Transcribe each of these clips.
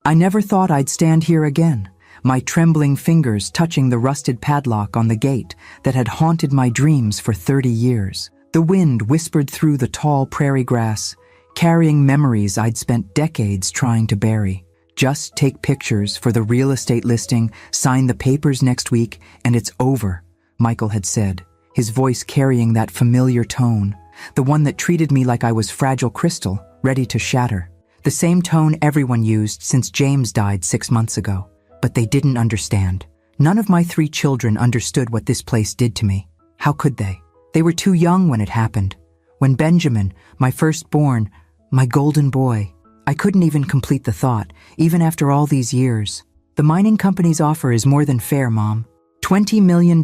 I never thought I'd stand here again, my trembling fingers touching the rusted padlock on the gate that had haunted my dreams for 30 years. The wind whispered through the tall prairie grass, carrying memories I'd spent decades trying to bury. Just take pictures for the real estate listing, sign the papers next week, and it's over, Michael had said, his voice carrying that familiar tone, the one that treated me like I was fragile crystal, ready to shatter. The same tone everyone used since James died 6 months ago. But they didn't understand. None of my 3 children understood what this place did to me. How could they? They were too young when it happened. When Benjamin, my firstborn, my golden boy, I couldn't even complete the thought, even after all these years. The mining company's offer is more than fair, Mom. $20 million.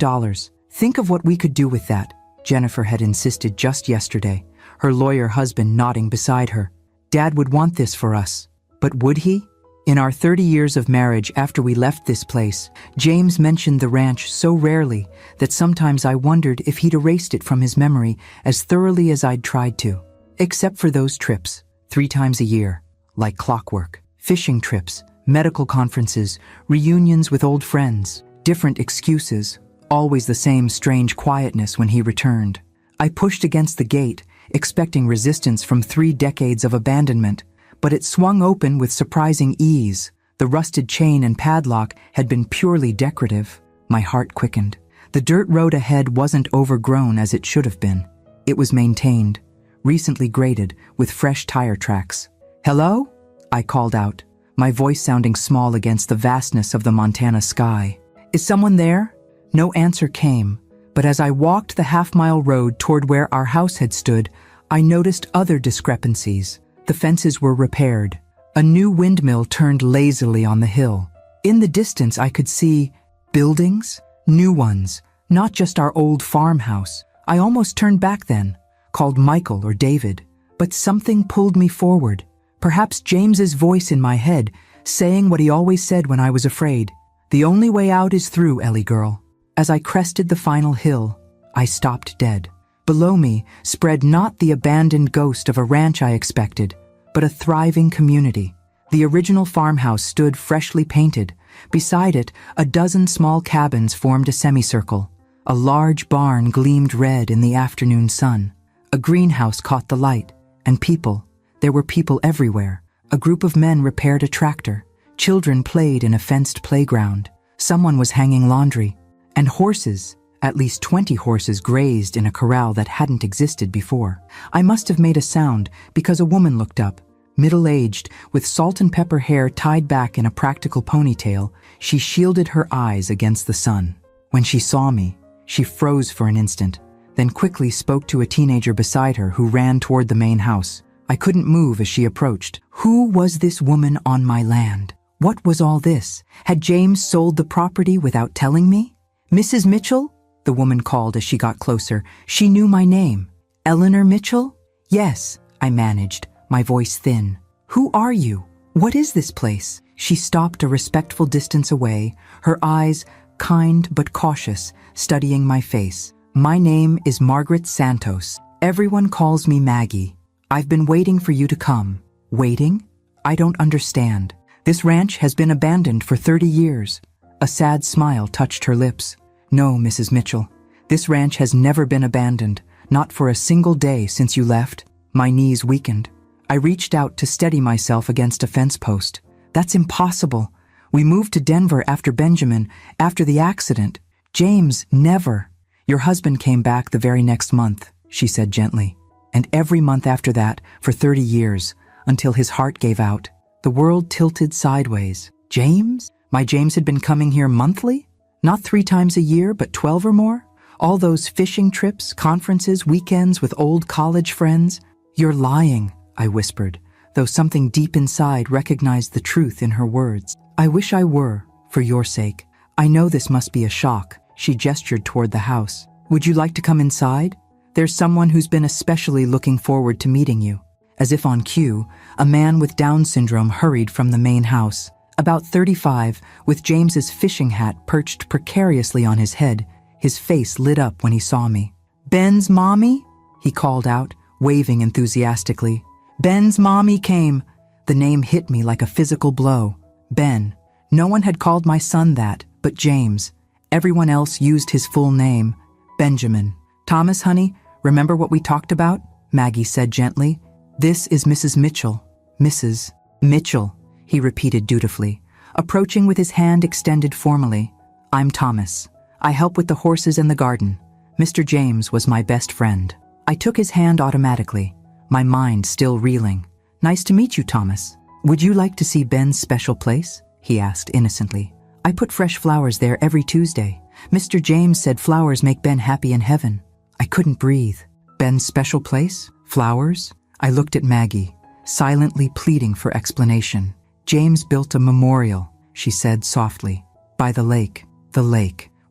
Think of what we could do with that, Jennifer had insisted just yesterday, her lawyer husband nodding beside her. Dad would want this for us. But would he? In our 30 years of marriage after we left this place, James mentioned the ranch so rarely that sometimes I wondered if he'd erased it from his memory as thoroughly as I'd tried to. Except for those trips, 3 times a year, like clockwork. Fishing trips, medical conferences, reunions with old friends, different excuses, always the same strange quietness when he returned. I pushed against the gate, expecting resistance from 3 decades of abandonment, but it swung open with surprising ease. The rusted chain and padlock had been purely decorative. My heart quickened. The dirt road ahead wasn't overgrown as it should have been. It was maintained, recently graded, with fresh tire tracks. "Hello?" I called out, my voice sounding small against the vastness of the Montana sky. "Is someone there?" No answer came, but as I walked the half-mile road toward where our house had stood, I noticed other discrepancies. The fences were repaired. A new windmill turned lazily on the hill. In the distance I could see buildings, new ones, not just our old farmhouse. I almost turned back then, called Michael or David, but something pulled me forward. Perhaps James's voice in my head, saying what he always said when I was afraid. "The only way out is through, Ellie girl." As I crested the final hill, I stopped dead. Below me spread not the abandoned ghost of a ranch I expected, but a thriving community. The original farmhouse stood freshly painted. Beside it, a dozen small cabins formed a semicircle. A large barn gleamed red in the afternoon sun. A greenhouse caught the light. And people. There were people everywhere. A group of men repaired a tractor. Children played in a fenced playground. Someone was hanging laundry. And horses, at least 20 horses, grazed in a corral that hadn't existed before. I must have made a sound because a woman looked up. Middle-aged, with salt and pepper hair tied back in a practical ponytail, she shielded her eyes against the sun. When she saw me, she froze for an instant, then quickly spoke to a teenager beside her who ran toward the main house. I couldn't move as she approached. Who was this woman on my land? What was all this? Had James sold the property without telling me? "Mrs. Mitchell?" the woman called as she got closer. She knew my name. "Eleanor Mitchell?" "Yes," I managed, my voice thin. "Who are you? What is this place?" She stopped a respectful distance away, her eyes, kind but cautious, studying my face. "My name is Margaret Santos. Everyone calls me Maggie. I've been waiting for you to come." "Waiting? I don't understand. This ranch has been abandoned for 30 years. A sad smile touched her lips. "No, Mrs. Mitchell. This ranch has never been abandoned, not for a single day since you left." My knees weakened. I reached out to steady myself against a fence post. "That's impossible. We moved to Denver after Benjamin, after the accident. James, never." "Your husband came back the very next month," she said gently. "And every month after that, for 30 years, until his heart gave out." The world tilted sideways. James? My James had been coming here monthly? Not 3 times a year, but 12 or more? All those fishing trips, conferences, weekends with old college friends? "You're lying," I whispered, though something deep inside recognized the truth in her words. "I wish I were, for your sake. I know this must be a shock." She gestured toward the house. "Would you like to come inside? There's someone who's been especially looking forward to meeting you." As if on cue, a man with Down syndrome hurried from the main house. About 35, with James's fishing hat perched precariously on his head, his face lit up when he saw me. "Ben's mommy?" he called out, waving enthusiastically. "Ben's mommy came." The name hit me like a physical blow. Ben. No one had called my son that, but James. Everyone else used his full name, Benjamin. Thomas, honey, remember what we talked about? Maggie said gently. This is Mrs. Mitchell. Mrs. Mitchell, he repeated dutifully, approaching with his hand extended formally. I'm Thomas. I help with the horses and the garden. Mr. James was my best friend. I took his hand automatically, my mind still reeling. Nice to meet you, Thomas. Would you like to see Ben's special place? He asked innocently. I put fresh flowers there every Tuesday. Mr. James said flowers make Ben happy in heaven. I couldn't breathe. Ben's special place? Flowers? I looked at Maggie, silently pleading for explanation. James built a memorial, she said softly, by the lake,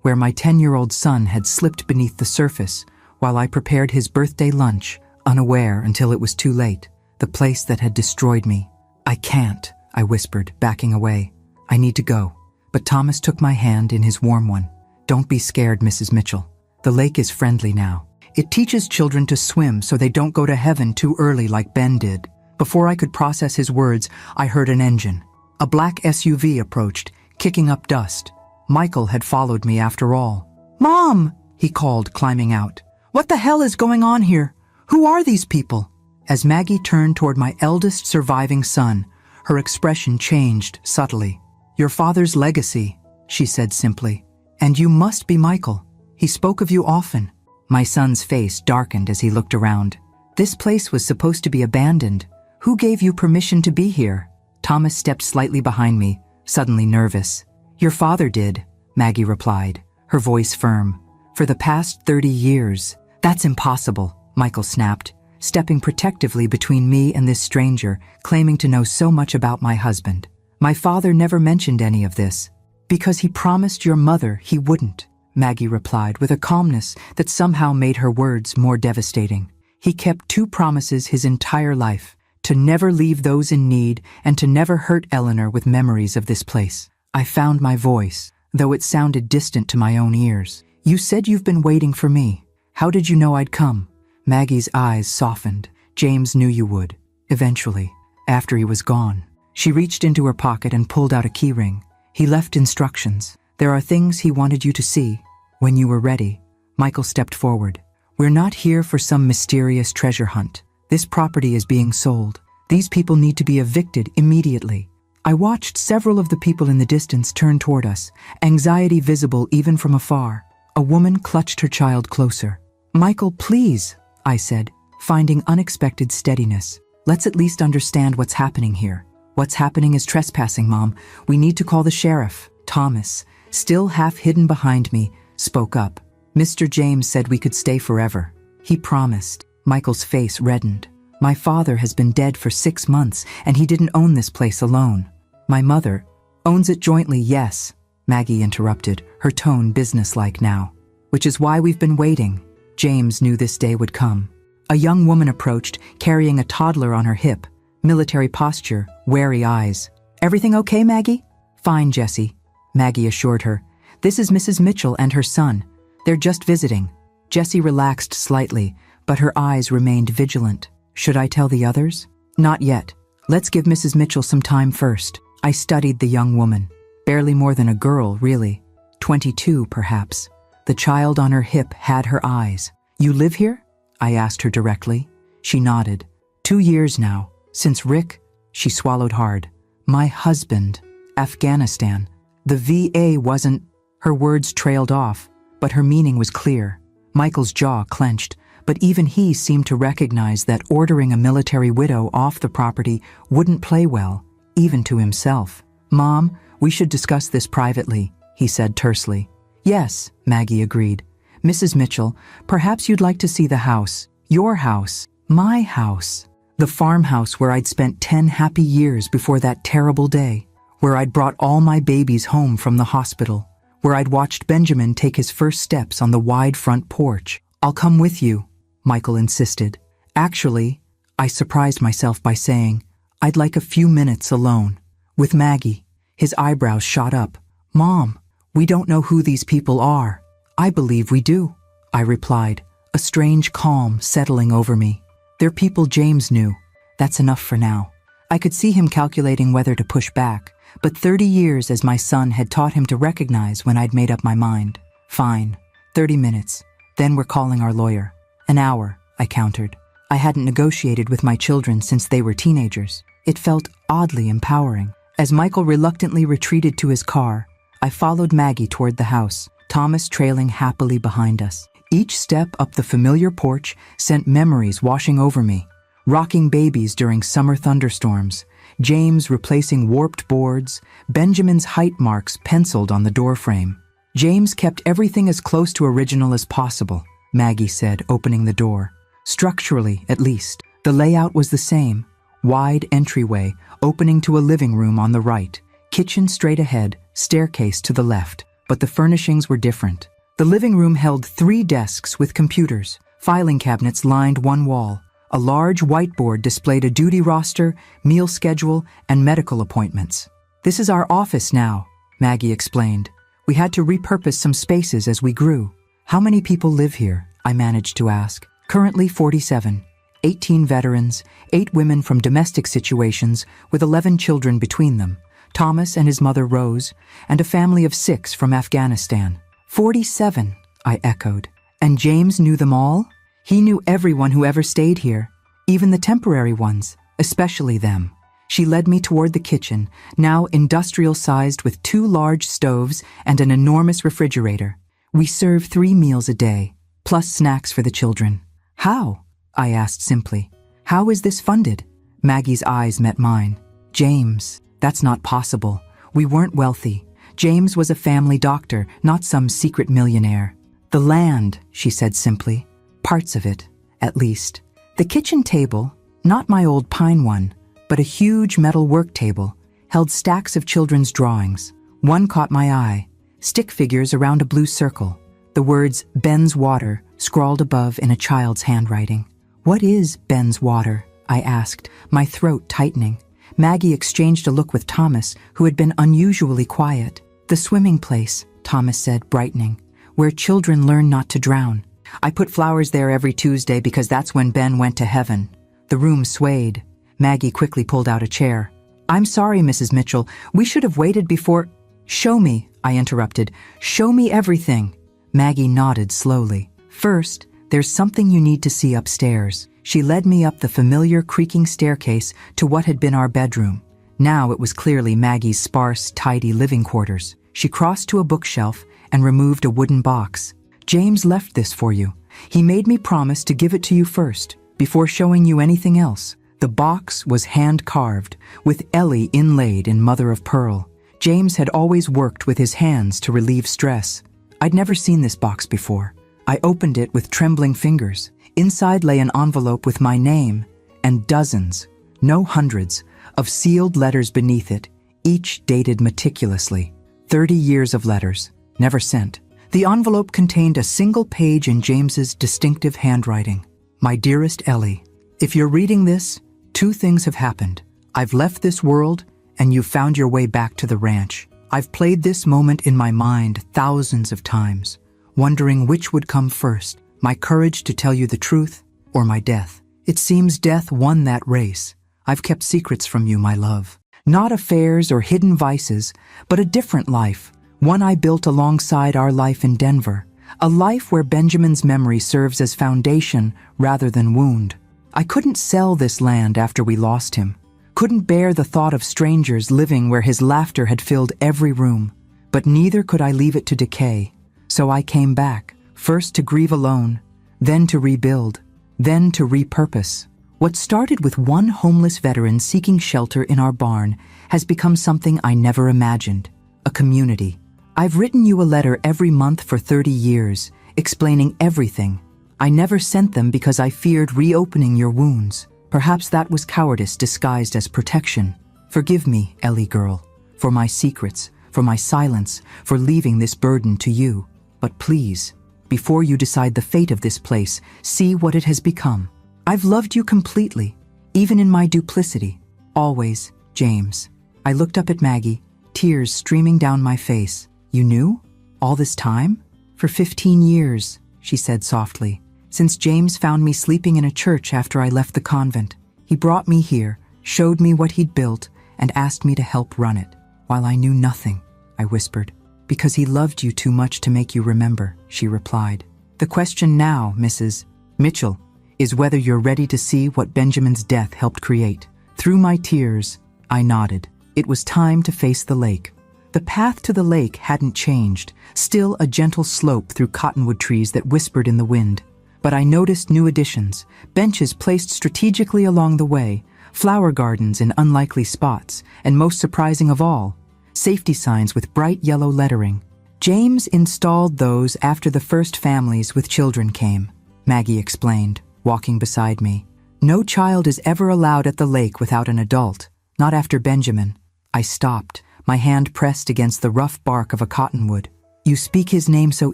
where my 10-year-old son had slipped beneath the surface while I prepared his birthday lunch, unaware until it was too late, the place that had destroyed me. I can't, I whispered, backing away. I need to go. But Thomas took my hand in his warm one. Don't be scared, Mrs. Mitchell. The lake is friendly now. It teaches children to swim so they don't go to heaven too early like Ben did. Before I could process his words, I heard an engine. A black SUV approached, kicking up dust. Michael had followed me after all. Mom, he called, climbing out. What the hell is going on here? Who are these people? As Maggie turned toward my eldest surviving son, her expression changed subtly. Your father's legacy, she said simply. And you must be Michael. He spoke of you often. My son's face darkened as he looked around. This place was supposed to be abandoned. Who gave you permission to be here? Thomas stepped slightly behind me, suddenly nervous. Your father did, Maggie replied, her voice firm. For the past 30 years. That's impossible, Michael snapped, stepping protectively between me and this stranger, claiming to know so much about my husband. My father never mentioned any of this. Because he promised your mother he wouldn't, Maggie replied with a calmness that somehow made her words more devastating. He kept 2 promises his entire life, to never leave those in need and to never hurt Eleanor with memories of this place. I found my voice, though it sounded distant to my own ears. You said you've been waiting for me. How did you know I'd come? Maggie's eyes softened. James knew you would. Eventually, after he was gone. She reached into her pocket and pulled out a keyring. He left instructions. There are things he wanted you to see. When you were ready, Michael stepped forward. We're not here for some mysterious treasure hunt. This property is being sold. These people need to be evicted immediately. I watched several of the people in the distance turn toward us, anxiety visible even from afar. A woman clutched her child closer. Michael, please, I said, finding unexpected steadiness. Let's at least understand what's happening here. What's happening is trespassing, Mom. We need to call the sheriff. Thomas, still half hidden behind me, spoke up. Mr. James said we could stay forever. He promised. Michael's face reddened. My father has been dead for 6 months, and he didn't own this place alone. My mother owns it jointly, yes, Maggie interrupted, her tone businesslike now. Which is why we've been waiting. James knew this day would come. A young woman approached, carrying a toddler on her hip. Military posture, wary eyes. Everything okay, Maggie? Fine, Jessie, Maggie assured her. This is Mrs. Mitchell and her son. They're just visiting. Jessie relaxed slightly, but her eyes remained vigilant. Should I tell the others? Not yet. Let's give Mrs. Mitchell some time first. I studied the young woman. Barely more than a girl, really. 22, perhaps. The child on her hip had her eyes. You live here? I asked her directly. She nodded. 2 years now. Since Rick, she swallowed hard. My husband. Afghanistan. The VA wasn't... Her words trailed off, but her meaning was clear. Michael's jaw clenched, but even he seemed to recognize that ordering a military widow off the property wouldn't play well, even to himself. Mom, we should discuss this privately, he said tersely. Yes, Maggie agreed. Mrs. Mitchell, perhaps you'd like to see the house. Your house. My house. The farmhouse where I'd spent 10 happy years before that terrible day. Where I'd brought all my babies home from the hospital. Where I'd watched Benjamin take his first steps on the wide front porch. I'll come with you, Michael insisted. Actually, I surprised myself by saying, I'd like a few minutes alone. With Maggie. His eyebrows shot up. Mom, we don't know who these people are. I believe we do, I replied, a strange calm settling over me. They're people James knew. That's enough for now. I could see him calculating whether to push back, but 30 years as my son had taught him to recognize when I'd made up my mind. Fine, 30 minutes. Then we're calling our lawyer. An hour, I countered. I hadn't negotiated with my children since they were teenagers. It felt oddly empowering. As Michael reluctantly retreated to his car, I followed Maggie toward the house, Thomas trailing happily behind us. Each step up the familiar porch sent memories washing over me. Rocking babies during summer thunderstorms, James replacing warped boards, Benjamin's height marks penciled on the doorframe. James kept everything as close to original as possible, Maggie said, opening the door. Structurally, at least, the layout was the same. Wide entryway, opening to a living room on the right, kitchen straight ahead, staircase to the left. But the furnishings were different. The living room held 3 desks with computers. Filing cabinets lined one wall. A large whiteboard displayed a duty roster, meal schedule, and medical appointments. "This is our office now," Maggie explained. "We had to repurpose some spaces as we grew." "How many people live here?" I managed to ask. "Currently 47. 18 veterans, 8 women from domestic situations with 11 children between them, Thomas and his mother Rose, and a family of 6 from Afghanistan." 47, I echoed. "And James knew them all?" "He knew everyone who ever stayed here, even the temporary ones, especially them." She led me toward the kitchen, now industrial-sized with 2 large stoves and an enormous refrigerator. "We serve 3 meals a day, plus snacks for the children." "How?" I asked simply. "How is this funded?" Maggie's eyes met mine. "James, that's not possible. We weren't wealthy. James was a family doctor, not some secret millionaire." "The land," she said simply. "Parts of it, at least." The kitchen table, not my old pine one, but a huge metal work table, held stacks of children's drawings. One caught my eye, stick figures around a blue circle, the words "Ben's Water" scrawled above in a child's handwriting. "What is Ben's Water?" I asked, my throat tightening. Maggie exchanged a look with Thomas, who had been unusually quiet. "The swimming place," Thomas said, brightening, "where children learn not to drown. I put flowers there every Tuesday because that's when Ben went to heaven." The room swayed. Maggie quickly pulled out a chair. "I'm sorry, Mrs. Mitchell. We should have waited before—" "Show me," I interrupted. "Show me everything." Maggie nodded slowly. "First, there's something you need to see upstairs." She led me up the familiar creaking staircase to what had been our bedroom. Now it was clearly Maggie's sparse, tidy living quarters. She crossed to a bookshelf and removed a wooden box. "James left this for you. He made me promise to give it to you first, before showing you anything else." The box was hand-carved, with Ellie inlaid in mother of pearl. James had always worked with his hands to relieve stress. I'd never seen this box before. I opened it with trembling fingers. Inside lay an envelope with my name and dozens, no hundreds, of sealed letters beneath it, each dated meticulously. 30 years of letters, never sent. The envelope contained a single page in James's distinctive handwriting. "My dearest Ellie, if you're reading this, 2 things have happened. I've left this world, and you've found your way back to the ranch. I've played this moment in my mind thousands of times, wondering which would come first, my courage to tell you the truth, or my death. It seems death won that race. I've kept secrets from you, my love. Not affairs or hidden vices, but a different life, one I built alongside our life in Denver, a life where Benjamin's memory serves as foundation rather than wound. I couldn't sell this land after we lost him, couldn't bear the thought of strangers living where his laughter had filled every room, but neither could I leave it to decay. So I came back, first to grieve alone, then to rebuild, then to repurpose. What started with one homeless veteran seeking shelter in our barn has become something I never imagined, a community. I've written you a letter every month for 30 years, explaining everything. I never sent them because I feared reopening your wounds. Perhaps that was cowardice disguised as protection. Forgive me, Ellie girl, for my secrets, for my silence, for leaving this burden to you. But please, before you decide the fate of this place, see what it has become. I've loved you completely, even in my duplicity. Always, James. I looked up at Maggie, tears streaming down my face. You knew? All this time? For 15 years, she said softly. Since James found me sleeping in a church after I left the convent. He brought me here, showed me what he'd built, and asked me to help run it. While I knew nothing, I whispered. Because he loved you too much to make you remember, she replied. The question now, Mrs. Mitchell, is whether you're ready to see what Benjamin's death helped create. Through my tears, I nodded. It was time to face the lake. The path to the lake hadn't changed, still a gentle slope through cottonwood trees that whispered in the wind. But I noticed new additions, benches placed strategically along the way, flower gardens in unlikely spots, and most surprising of all, safety signs with bright yellow lettering. James installed those after the first families with children came, Maggie explained, walking beside me. No child is ever allowed at the lake without an adult, not after Benjamin. I stopped, my hand pressed against the rough bark of a cottonwood. You speak his name so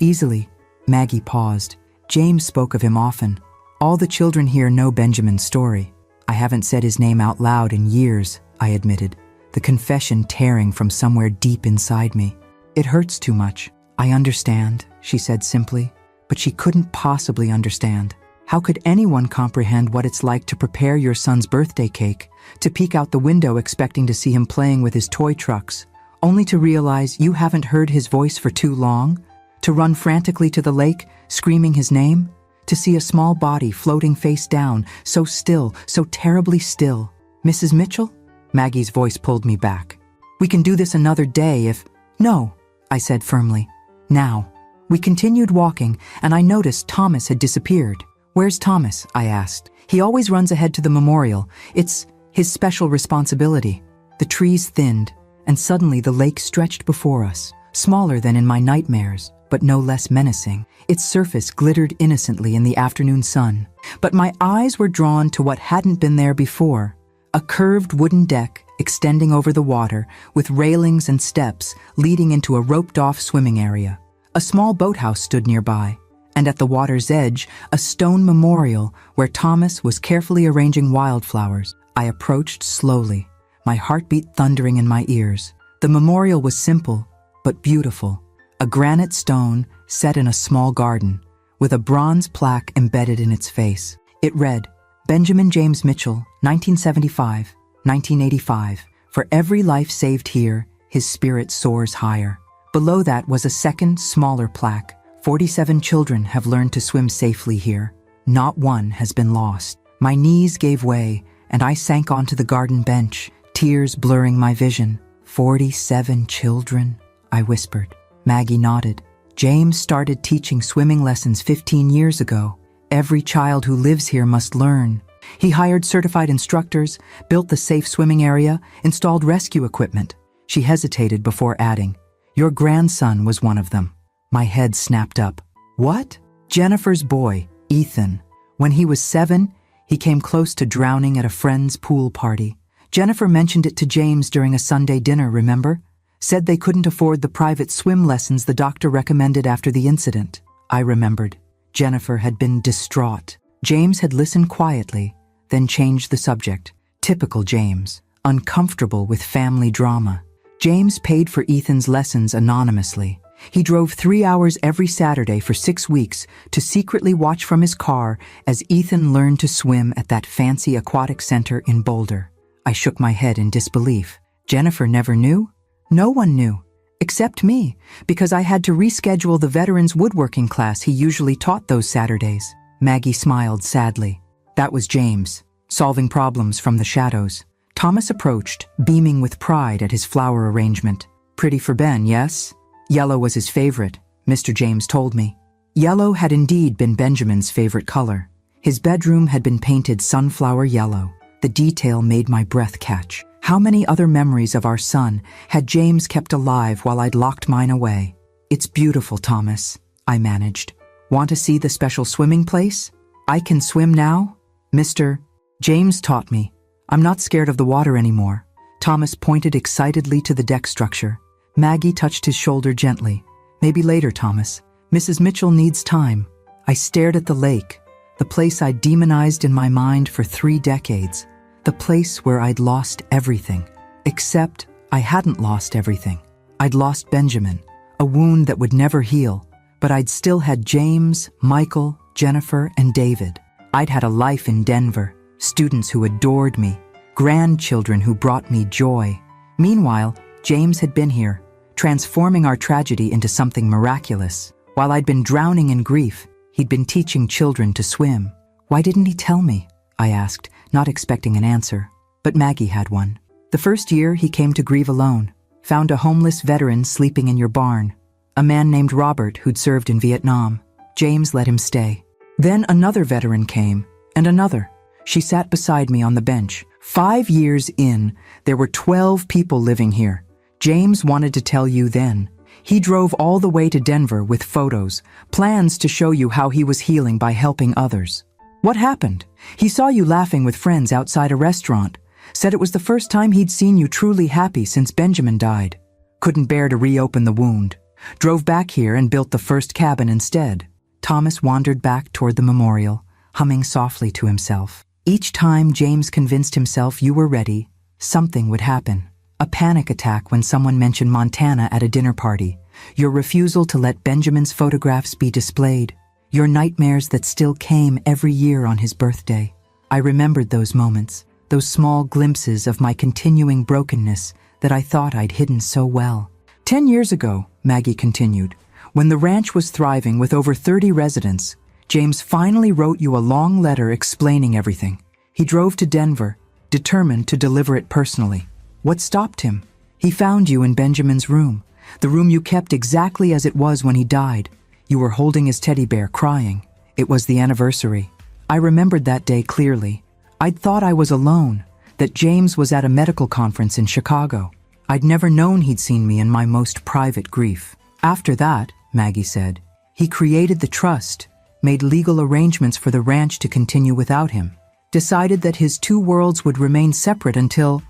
easily. Maggie paused. James spoke of him often. All the children here know Benjamin's story. I haven't said his name out loud in years, I admitted, the confession tearing from somewhere deep inside me. It hurts too much. I understand, she said simply, but she couldn't possibly understand. How could anyone comprehend what it's like to prepare your son's birthday cake, to peek out the window expecting to see him playing with his toy trucks, only to realize you haven't heard his voice for too long? To run frantically to the lake, screaming his name? To see a small body floating face down, so still, so terribly still. Mrs. Mitchell? Maggie's voice pulled me back. We can do this another day if... No, I said firmly. Now. We continued walking, and I noticed Thomas had disappeared. Where's Thomas? I asked. He always runs ahead to the memorial. It's his special responsibility. The trees thinned, and suddenly the lake stretched before us, smaller than in my nightmares, but no less menacing. Its surface glittered innocently in the afternoon sun. But my eyes were drawn to what hadn't been there before. A curved wooden deck extending over the water, with railings and steps leading into a roped-off swimming area. A small boathouse stood nearby, and at the water's edge, a stone memorial where Thomas was carefully arranging wildflowers. I approached slowly, my heartbeat thundering in my ears. The memorial was simple, but beautiful. A granite stone set in a small garden, with a bronze plaque embedded in its face. It read, Benjamin James Mitchell, 1975, 1985. For every life saved here, his spirit soars higher. Below that was a second, smaller plaque. 47 children have learned to swim safely here. Not one has been lost. My knees gave way, and I sank onto the garden bench, tears blurring my vision. 47 children, I whispered. Maggie nodded. James started teaching swimming lessons 15 years ago. Every child who lives here must learn. He hired certified instructors, built the safe swimming area, installed rescue equipment. She hesitated before adding, Your grandson was one of them. My head snapped up. What? Jennifer's boy, Ethan. When he was 7, he came close to drowning at a friend's pool party. Jennifer mentioned it to James during a Sunday dinner, remember? Said they couldn't afford the private swim lessons the doctor recommended after the incident. I remembered. Jennifer had been distraught. James had listened quietly, then changed the subject. Typical James, uncomfortable with family drama. James paid for Ethan's lessons anonymously. He drove 3 hours every Saturday for 6 weeks to secretly watch from his car as Ethan learned to swim at that fancy aquatic center in Boulder. I shook my head in disbelief. Jennifer never knew? No one knew, except me, because I had to reschedule the veterans woodworking class he usually taught those Saturdays. Maggie smiled sadly. That was James, solving problems from the shadows. Thomas approached, beaming with pride at his flower arrangement. Pretty for Ben, yes? Yellow was his favorite, Mr. James told me. Yellow had indeed been Benjamin's favorite color. His bedroom had been painted sunflower yellow. The detail made my breath catch. How many other memories of our son had James kept alive while I'd locked mine away? It's beautiful, Thomas, I managed. Want to see the special swimming place? I can swim now? Mr. James taught me. I'm not scared of the water anymore. Thomas pointed excitedly to the deck structure. Maggie touched his shoulder gently. Maybe later, Thomas. Mrs. Mitchell needs time. I stared at the lake, the place I'd demonized in my mind for 3 decades. The place where I'd lost everything. Except I hadn't lost everything. I'd lost Benjamin, a wound that would never heal, but I'd still had James, Michael, Jennifer, and David. I'd had a life in Denver, students who adored me, grandchildren who brought me joy. Meanwhile, James had been here, transforming our tragedy into something miraculous. While I'd been drowning in grief, he'd been teaching children to swim. Why didn't he tell me? I asked, not expecting an answer. But Maggie had one. The first year, he came to grieve alone, found a homeless veteran sleeping in your barn, a man named Robert who'd served in Vietnam. James let him stay. Then another veteran came, and another. She sat beside me on the bench. 5 years in, there were 12 people living here. James wanted to tell you then. He drove all the way to Denver with photos, plans to show you how he was healing by helping others. What happened? He saw you laughing with friends outside a restaurant, said it was the first time he'd seen you truly happy since Benjamin died. Couldn't bear to reopen the wound. Drove back here and built the first cabin instead. Thomas wandered back toward the memorial, humming softly to himself. Each time James convinced himself you were ready, something would happen. A panic attack when someone mentioned Montana at a dinner party. Your refusal to let Benjamin's photographs be displayed. Your nightmares that still came every year on his birthday. I remembered those moments, those small glimpses of my continuing brokenness that I thought I'd hidden so well. 10 years ago, Maggie continued, when the ranch was thriving with over 30 residents, James finally wrote you a long letter explaining everything. He drove to Denver, determined to deliver it personally. What stopped him? He found you in Benjamin's room, the room you kept exactly as it was when he died. You were holding his teddy bear, crying. It was the anniversary. I remembered that day clearly. I'd thought I was alone, that James was at a medical conference in Chicago. I'd never known he'd seen me in my most private grief. After that, Maggie said, he created the trust, made legal arrangements for the ranch to continue without him, decided that his two worlds would remain separate until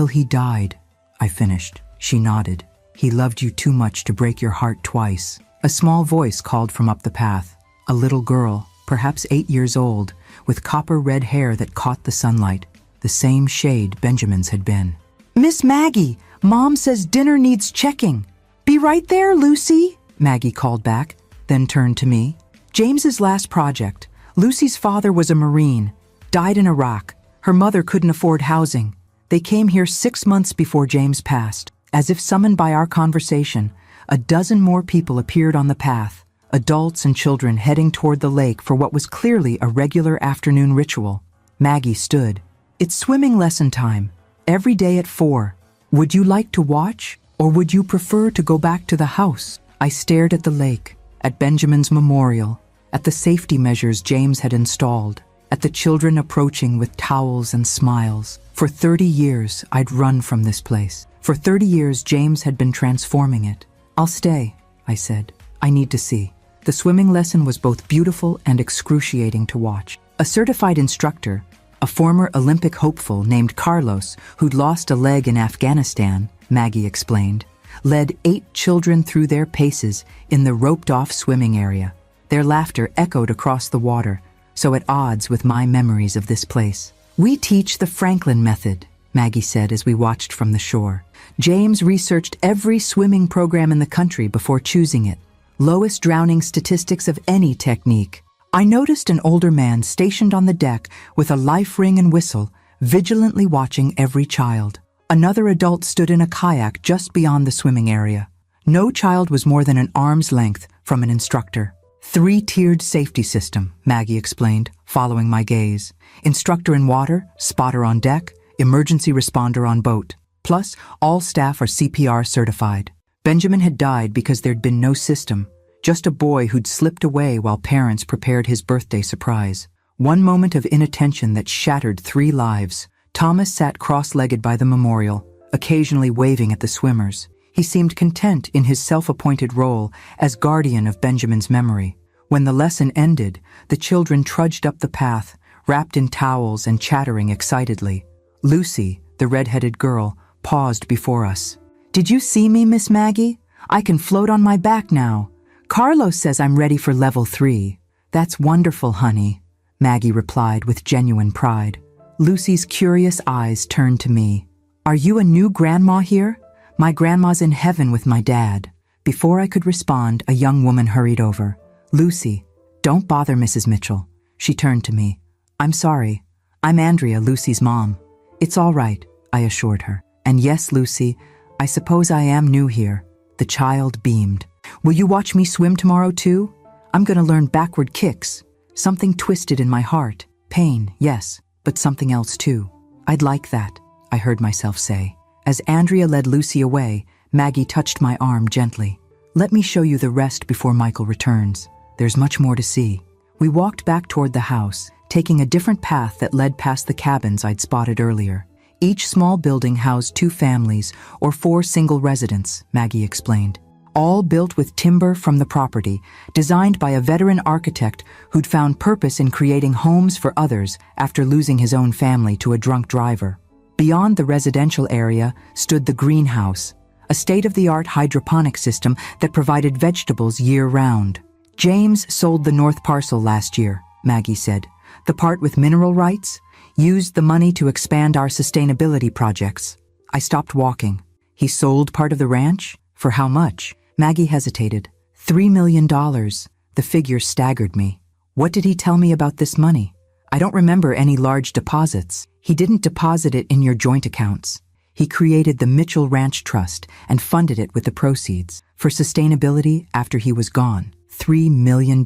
he died. I finished. She nodded. He loved you too much to break your heart twice. A small voice called from up the path. A little girl, perhaps 8 years old, with copper-red hair that caught the sunlight, the same shade Benjamin's had been. Miss Maggie, Mom says dinner needs checking. Be right there, Lucy, Maggie called back, then turned to me. James's last project. Lucy's father was a Marine, died in Iraq. Her mother couldn't afford housing. They came here 6 months before James passed. As if summoned by our conversation, a dozen more people appeared on the path, adults and children heading toward the lake for what was clearly a regular afternoon ritual. Maggie stood. It's swimming lesson time, every day at 4. Would you like to watch, or would you prefer to go back to the house? I stared at the lake, at Benjamin's memorial, at the safety measures James had installed, at the children approaching with towels and smiles. For 30 years, I'd run from this place. For 30 years, James had been transforming it. I'll stay, I said. I need to see. The swimming lesson was both beautiful and excruciating to watch. A certified instructor, a former Olympic hopeful named Carlos, who'd lost a leg in Afghanistan, Maggie explained, led 8 children through their paces in the roped-off swimming area. Their laughter echoed across the water, so at odds with my memories of this place. We teach the Franklin method, Maggie said as we watched from the shore. James researched every swimming program in the country before choosing it. Lowest drowning statistics of any technique. I noticed an older man stationed on the deck with a life ring and whistle, vigilantly watching every child. Another adult stood in a kayak just beyond the swimming area. No child was more than an arm's length from an instructor. 3-tiered safety system, Maggie explained, following my gaze. Instructor in water, spotter on deck, emergency responder on boat. Plus, all staff are CPR certified. Benjamin had died because there'd been no system, just a boy who'd slipped away while parents prepared his birthday surprise. One moment of inattention that shattered 3 lives. Thomas sat cross-legged by the memorial, occasionally waving at the swimmers. He seemed content in his self-appointed role as guardian of Benjamin's memory. When the lesson ended, the children trudged up the path, wrapped in towels and chattering excitedly. Lucy, the red-headed girl, paused before us. Did you see me, Miss Maggie? I can float on my back now. Carlos says I'm ready for level 3. That's wonderful, honey, Maggie replied with genuine pride. Lucy's curious eyes turned to me. Are you a new grandma here? My grandma's in heaven with my dad. Before I could respond, a young woman hurried over. Lucy, don't bother Mrs. Mitchell. She turned to me. I'm sorry. I'm Andrea, Lucy's mom. It's all right, I assured her. And yes, Lucy, I suppose I am new here. The child beamed. Will you watch me swim tomorrow too? I'm gonna learn backward kicks. Something twisted in my heart. Pain, yes, but something else too. I'd like that, I heard myself say. As Andrea led Lucy away, Maggie touched my arm gently. Let me show you the rest before Michael returns. There's much more to see. We walked back toward the house, taking a different path that led past the cabins I'd spotted earlier. Each small building housed 2 families or 4 single residents, Maggie explained. All built with timber from the property, designed by a veteran architect who'd found purpose in creating homes for others after losing his own family to a drunk driver. Beyond the residential area stood the greenhouse, a state-of-the-art hydroponic system that provided vegetables year-round. James sold the north parcel last year, Maggie said. The part with mineral rights? Used the money to expand our sustainability projects. I stopped walking. He sold part of the ranch? For how much? Maggie hesitated. $3 million. The figure staggered me. What did he tell me about this money? I don't remember any large deposits. He didn't deposit it in your joint accounts. He created the Mitchell Ranch Trust and funded it with the proceeds. For sustainability after he was gone. $3 million.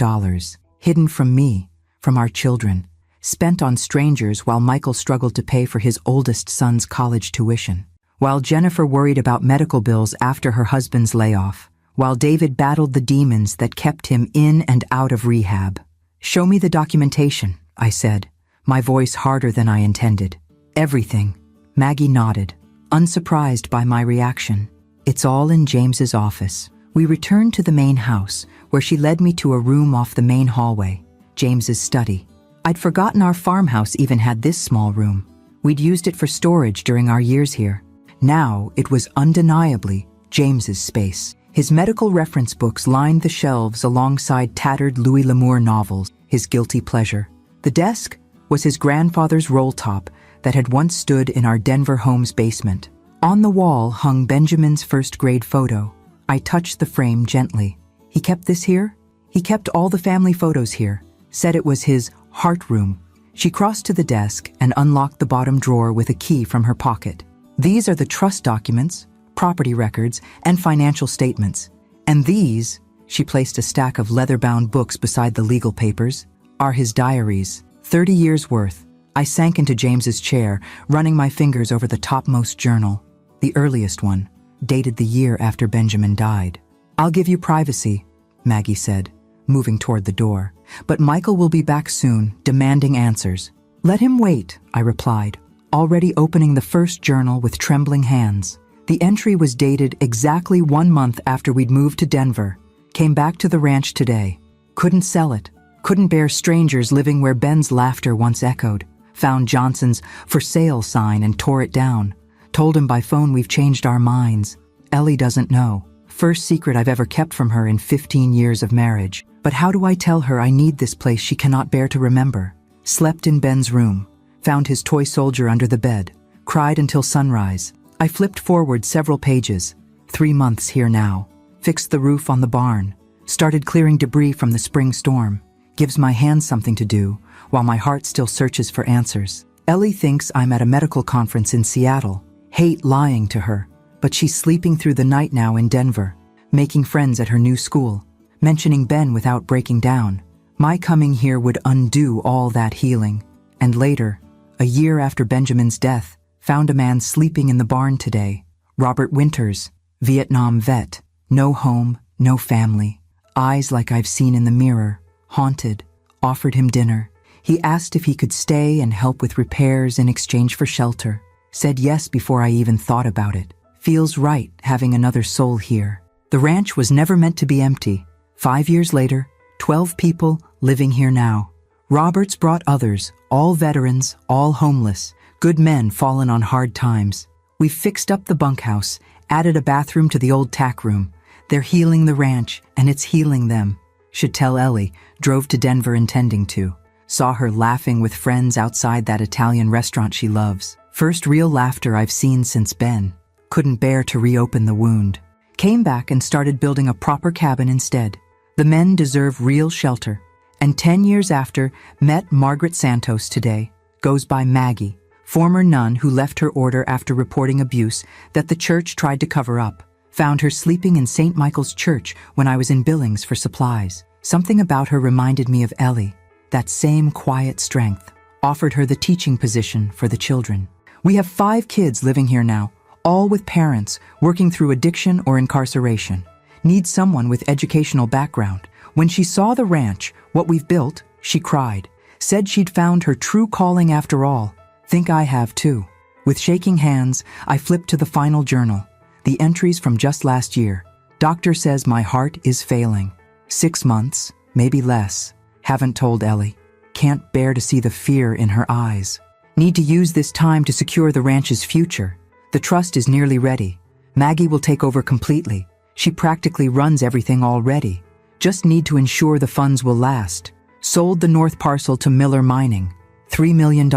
Hidden from me, from our children. Spent on strangers while Michael struggled to pay for his oldest son's college tuition. While Jennifer worried about medical bills after her husband's layoff. While David battled the demons that kept him in and out of rehab. Show me the documentation, I said, my voice harder than I intended. Everything. Maggie nodded, unsurprised by my reaction. It's all in James's office. We returned to the main house, where she led me to a room off the main hallway, James's study. I'd forgotten our farmhouse even had this small room. We'd used it for storage during our years here. Now it was undeniably James's space. His medical reference books lined the shelves alongside tattered Louis L'Amour novels, his guilty pleasure. The desk was his grandfather's roll top that had once stood in our Denver home's basement. On the wall hung Benjamin's first-grade photo. I touched the frame gently. He kept this here? He kept all the family photos here. Said it was his heart room. She crossed to the desk and unlocked the bottom drawer with a key from her pocket. These are the trust documents, property records, and financial statements. And these, she placed a stack of leather-bound books beside the legal papers, are his diaries, 30 years worth. I sank into James's chair, running my fingers over the topmost journal, the earliest one, dated the year after Benjamin died. I'll give you privacy, Maggie said, moving toward the door. But Michael will be back soon, demanding answers. Let him wait, I replied, already opening the first journal with trembling hands. The entry was dated exactly 1 month after we'd moved to Denver. Came back to the ranch today. Couldn't sell it. Couldn't bear strangers living where Ben's laughter once echoed. Found Johnson's for sale sign and tore it down. Told him by phone we've changed our minds. Ellie doesn't know. First secret I've ever kept from her in 15 years of marriage. But how do I tell her I need this place she cannot bear to remember? Slept in Ben's room. Found his toy soldier under the bed. Cried until sunrise. I flipped forward several pages. 3 months here now. Fixed the roof on the barn. Started clearing debris from the spring storm. Gives my hands something to do, while my heart still searches for answers. Ellie thinks I'm at a medical conference in Seattle. Hate lying to her. But she's sleeping through the night now in Denver. Making friends at her new school. Mentioning Ben without breaking down. My coming here would undo all that healing. And later, a year after Benjamin's death, found a man sleeping in the barn today. Robert Winters, Vietnam vet. No home, no family. Eyes like I've seen in the mirror. Haunted. Offered him dinner. He asked if he could stay and help with repairs in exchange for shelter. Said yes before I even thought about it. Feels right having another soul here. The ranch was never meant to be empty. 5 years later, 12 people living here now. Roberts brought others, all veterans, all homeless. Good men fallen on hard times. We've fixed up the bunkhouse, added a bathroom to the old tack room. They're healing the ranch, and it's healing them. Should tell Ellie, drove to Denver intending to. Saw her laughing with friends outside that Italian restaurant she loves. First real laughter I've seen since Ben. Couldn't bear to reopen the wound. Came back and started building a proper cabin instead. The men deserve real shelter. And 10 years after, met Margaret Santos today. Goes by Maggie. former nun who left her order after reporting abuse that the church tried to cover up. Found her sleeping in St. Michael's Church when I was in Billings for supplies. Something about her reminded me of Ellie, that same quiet strength. Offered her the teaching position for the children. We have 5 kids living here now, all with parents working through addiction or incarceration. Need someone with educational background. When she saw the ranch, what we've built, she cried. Said she'd found her true calling after all. Think I have too. With shaking hands, I flipped to the final journal. The entries from just last year. Doctor says my heart is failing. 6 months, maybe less. Haven't told Ellie. Can't bear to see the fear in her eyes. Need to use this time to secure the ranch's future. The trust is nearly ready. Maggie will take over completely. She practically runs everything already. Just need to ensure the funds will last. Sold the north parcel to Miller Mining. $3 million.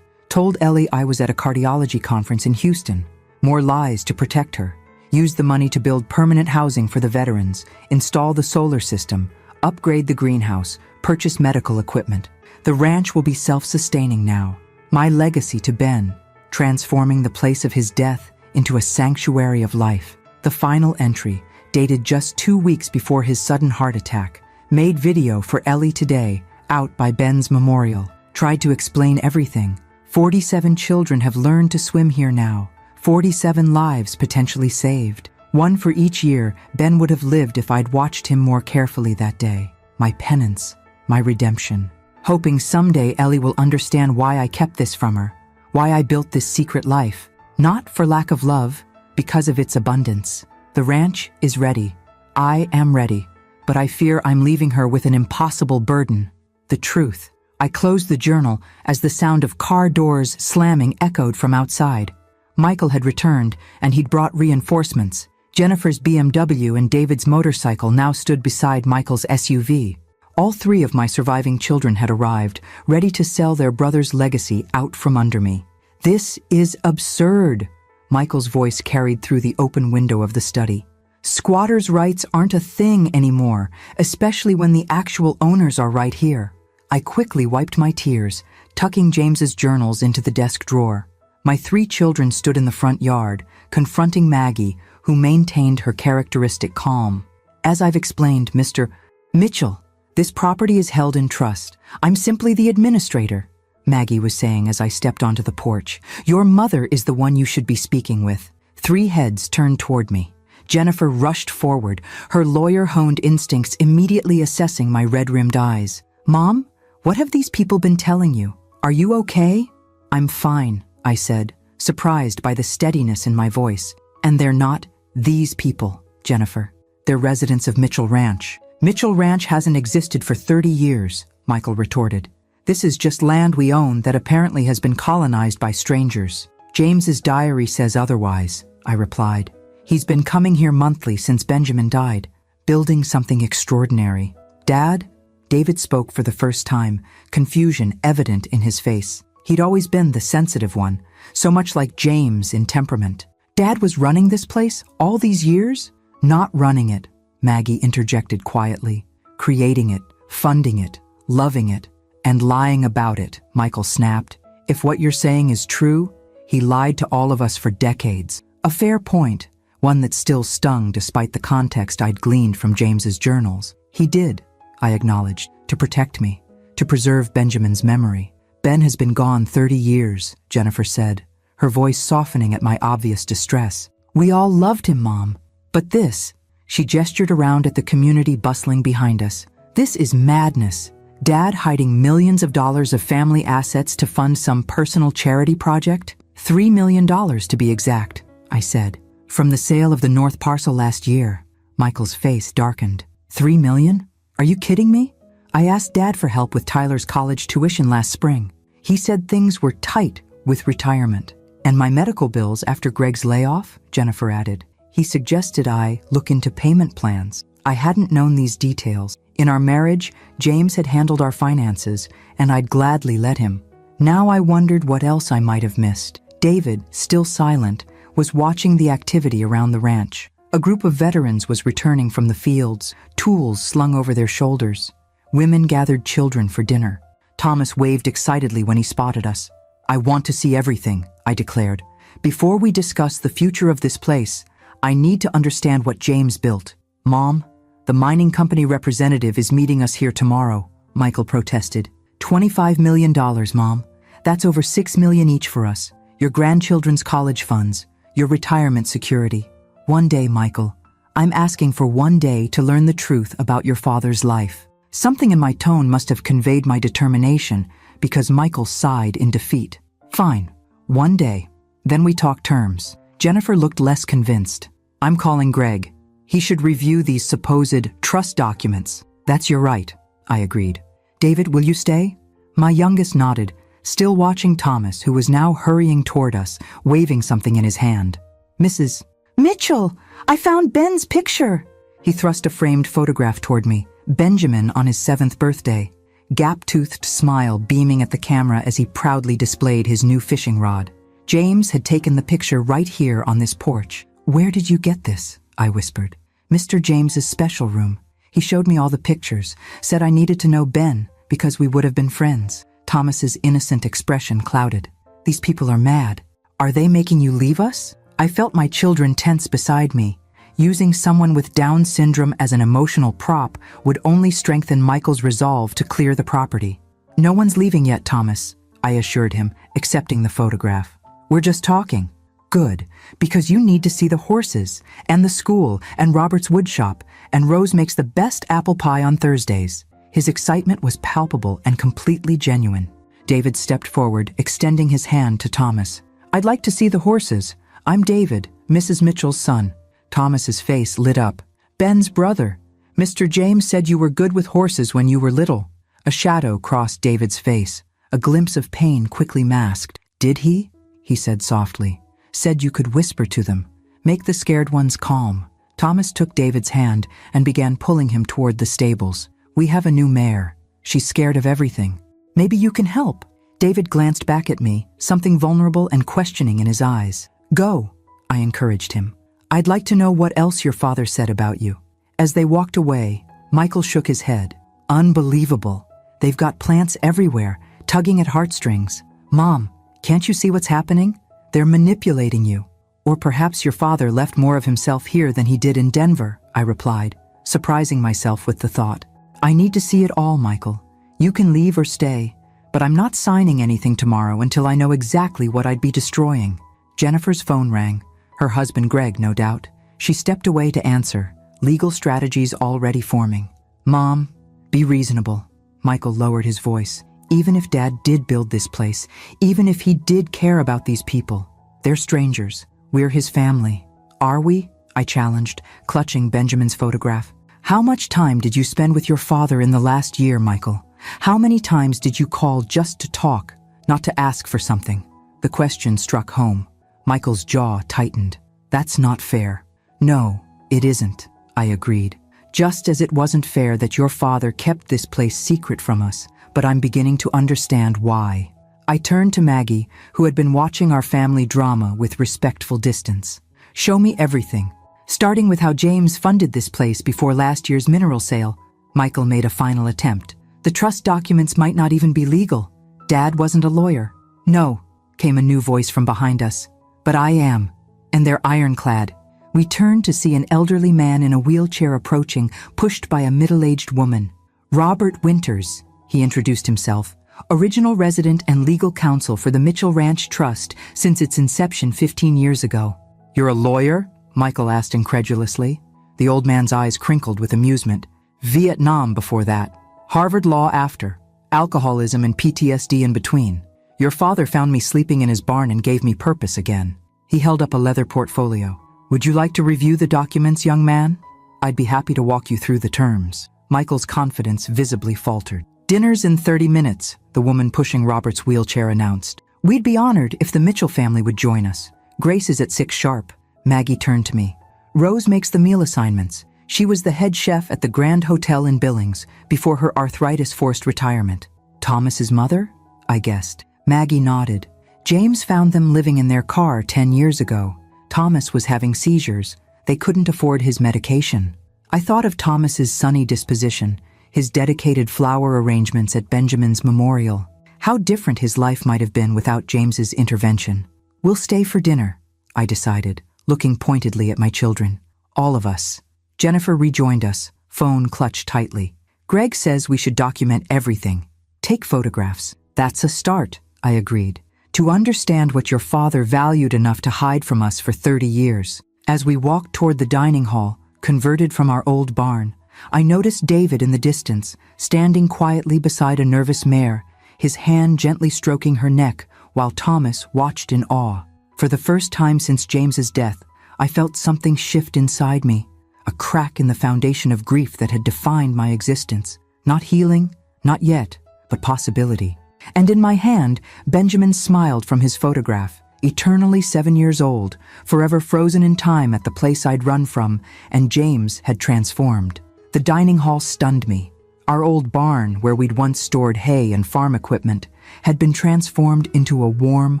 Told Ellie I was at a cardiology conference in Houston. More lies to protect her. Used the money to build permanent housing for the veterans, install the solar system, upgrade the greenhouse, purchase medical equipment. The ranch will be self-sustaining now. My legacy to Ben, transforming the place of his death into a sanctuary of life. The final entry, dated just 2 weeks before his sudden heart attack. Made video for Ellie today, out by Ben's memorial. Tried to explain everything. 47 children have learned to swim here now. 47 lives potentially saved. 1 for each year Ben would have lived if I'd watched him more carefully that day. My penance, my redemption. Hoping someday Ellie will understand why I kept this from her, why I built this secret life. Not for lack of love, because of its abundance. The ranch is ready. I am ready, but I fear I'm leaving her with an impossible burden. The truth. I closed the journal as the sound of car doors slamming echoed from outside. Michael had returned, and he'd brought reinforcements. Jennifer's BMW and David's motorcycle now stood beside Michael's SUV. All 3 of my surviving children had arrived, ready to sell their brother's legacy out from under me. This is absurd, Michael's voice carried through the open window of the study. Squatters' rights aren't a thing anymore, especially when the actual owners are right here. I quickly wiped my tears, tucking James's journals into the desk drawer. My 3 children stood in the front yard, confronting Maggie, who maintained her characteristic calm. As I've explained, Mr. Mitchell, this property is held in trust. I'm simply the administrator, Maggie was saying as I stepped onto the porch. Your mother is the one you should be speaking with. 3 heads turned toward me. Jennifer rushed forward, her lawyer-honed instincts immediately assessing my red-rimmed eyes. Mom, what have these people been telling you? Are you okay? I'm fine, I said, surprised by the steadiness in my voice. And they're not these people, Jennifer. They're residents of Mitchell Ranch. Mitchell Ranch hasn't existed for 30 years, Michael retorted. This is just land we own that apparently has been colonized by strangers. James's diary says otherwise, I replied. He's been coming here monthly since Benjamin died, building something extraordinary. Dad? David spoke for the first time, confusion evident in his face. He'd always been the sensitive one, so much like James in temperament. Dad was running this place all these years? Not running it, Maggie interjected quietly. Creating it, funding it, loving it, and lying about it, Michael snapped. If what you're saying is true, he lied to all of us for decades. A fair point, one that still stung despite the context I'd gleaned from James's journals. He did, I acknowledged, to protect me, to preserve Benjamin's memory. Ben has been gone 30 years, Jennifer said, her voice softening at my obvious distress. We all loved him, Mom. But this, she gestured around at the community bustling behind us. This is madness. Dad hiding millions of dollars of family assets to fund some personal charity project? $3 million to be exact, I said. From the sale of the north parcel last year. Michael's face darkened. $3 million? Are you kidding me? I asked Dad for help with Tyler's college tuition last spring. He said things were tight with retirement. And my medical bills after Greg's layoff, Jennifer added. He suggested I look into payment plans. I hadn't known these details. In our marriage, James had handled our finances, and I'd gladly let him. Now I wondered what else I might have missed. David, still silent, was watching the activity around the ranch. A group of veterans was returning from the fields, tools slung over their shoulders. Women gathered children for dinner. Thomas waved excitedly when he spotted us. I want to see everything, I declared. Before we discuss the future of this place, I need to understand what James built. Mom, the mining company representative is meeting us here tomorrow, Michael protested. $25 million, Mom. That's over $6 million each for us. Your grandchildren's college funds, your retirement security. One day, Michael. I'm asking for one day to learn the truth about your father's life. Something in my tone must have conveyed my determination because Michael sighed in defeat. Fine, one day. Then we talk terms. Jennifer looked less convinced. I'm calling Greg. He should review these supposed trust documents. That's your right, I agreed. David, will you stay? My youngest nodded, still watching Thomas, who was now hurrying toward us, waving something in his hand. Mrs. Mitchell, I found Ben's picture. He thrust a framed photograph toward me. Benjamin on his 7th birthday. Gap-toothed smile beaming at the camera as he proudly displayed his new fishing rod. James had taken the picture right here on this porch. Where did you get this? I whispered. Mr. James's special room. He showed me all the pictures, said I needed to know Ben because we would have been friends. Thomas's innocent expression clouded. These people are mad. Are they making you leave us? I felt my children tense beside me. Using someone with Down syndrome as an emotional prop would only strengthen Michael's resolve to clear the property. No one's leaving yet, Thomas, I assured him, accepting the photograph. We're just talking. Good, because you need to see the horses, and the school, and Robert's woodshop, and Rose makes the best apple pie on Thursdays. His excitement was palpable and completely genuine. David stepped forward, extending his hand to Thomas. I'd like to see the horses. I'm David, Mrs. Mitchell's son. Thomas's face lit up. Ben's brother. Mr. James said you were good with horses when you were little. A shadow crossed David's face. A glimpse of pain quickly masked. Did he? He said softly. Said you could whisper to them. Make the scared ones calm. Thomas took David's hand and began pulling him toward the stables. We have a new mare. She's scared of everything. Maybe you can help. David glanced back at me, something vulnerable and questioning in his eyes. Go, I encouraged him. I'd like to know what else your father said about you. As they walked away, Michael shook his head. Unbelievable. They've got plants everywhere, tugging at heartstrings. Mom, can't you see what's happening? They're manipulating you. Or perhaps your father left more of himself here than he did in Denver, I replied, surprising myself with the thought. I need to see it all, Michael. You can leave or stay, but I'm not signing anything tomorrow until I know exactly what I'd be destroying. Jennifer's phone rang. Her husband Greg, no doubt. She stepped away to answer, legal strategies already forming. Mom, be reasonable. Michael lowered his voice. Even if Dad did build this place, even if he did care about these people, they're strangers. We're his family. Are we? I challenged, clutching Benjamin's photograph. How much time did you spend with your father in the last year, Michael? How many times did you call just to talk, not to ask for something? The question struck home. Michael's jaw tightened. That's not fair. No, it isn't, I agreed. Just as it wasn't fair that your father kept this place secret from us, but I'm beginning to understand why. I turned to Maggie, who had been watching our family drama with respectful distance. Show me everything, starting with how James funded this place before last year's mineral sale. Michael made a final attempt. The trust documents might not even be legal. Dad wasn't a lawyer. No, came a new voice from behind us. But I am, and they're ironclad. We turned to see an elderly man in a wheelchair approaching, pushed by a middle-aged woman. Robert Winters, he introduced himself, original resident and legal counsel for the Mitchell Ranch Trust since its inception 15 years ago. You're a lawyer? Michael asked incredulously. The old man's eyes crinkled with amusement. Vietnam before that. Harvard Law after. Alcoholism and PTSD in between. Your father found me sleeping in his barn and gave me purpose again. He held up a leather portfolio. Would you like to review the documents, young man? I'd be happy to walk you through the terms. Michael's confidence visibly faltered. Dinner's in 30 minutes, the woman pushing Robert's wheelchair announced. We'd be honored if the Mitchell family would join us. Grace is at 6 sharp. Maggie turned to me. Rose makes the meal assignments. She was the head chef at the Grand Hotel in Billings before her arthritis-forced retirement. Thomas's mother? I guessed. Maggie nodded. James found them living in their car 10 years ago. Thomas was having seizures. They couldn't afford his medication. I thought of Thomas's sunny disposition, his dedicated flower arrangements at Benjamin's memorial. How different his life might have been without James's intervention. "We'll stay for dinner," I decided, looking pointedly at my children. "All of us." Jennifer rejoined us, phone clutched tightly. "Greg says we should document everything. Take photographs." "That's a start," I agreed. "To understand what your father valued enough to hide from us for 30 years. As we walked toward the dining hall, converted from our old barn, I noticed David in the distance, standing quietly beside a nervous mare, his hand gently stroking her neck, while Thomas watched in awe. For the first time since James's death, I felt something shift inside me, a crack in the foundation of grief that had defined my existence. Not healing, not yet, but possibility. And in my hand, Benjamin smiled from his photograph, eternally 7 years old, forever frozen in time at the place I'd run from, and James had transformed. The dining hall stunned me. Our old barn, where we'd once stored hay and farm equipment, had been transformed into a warm,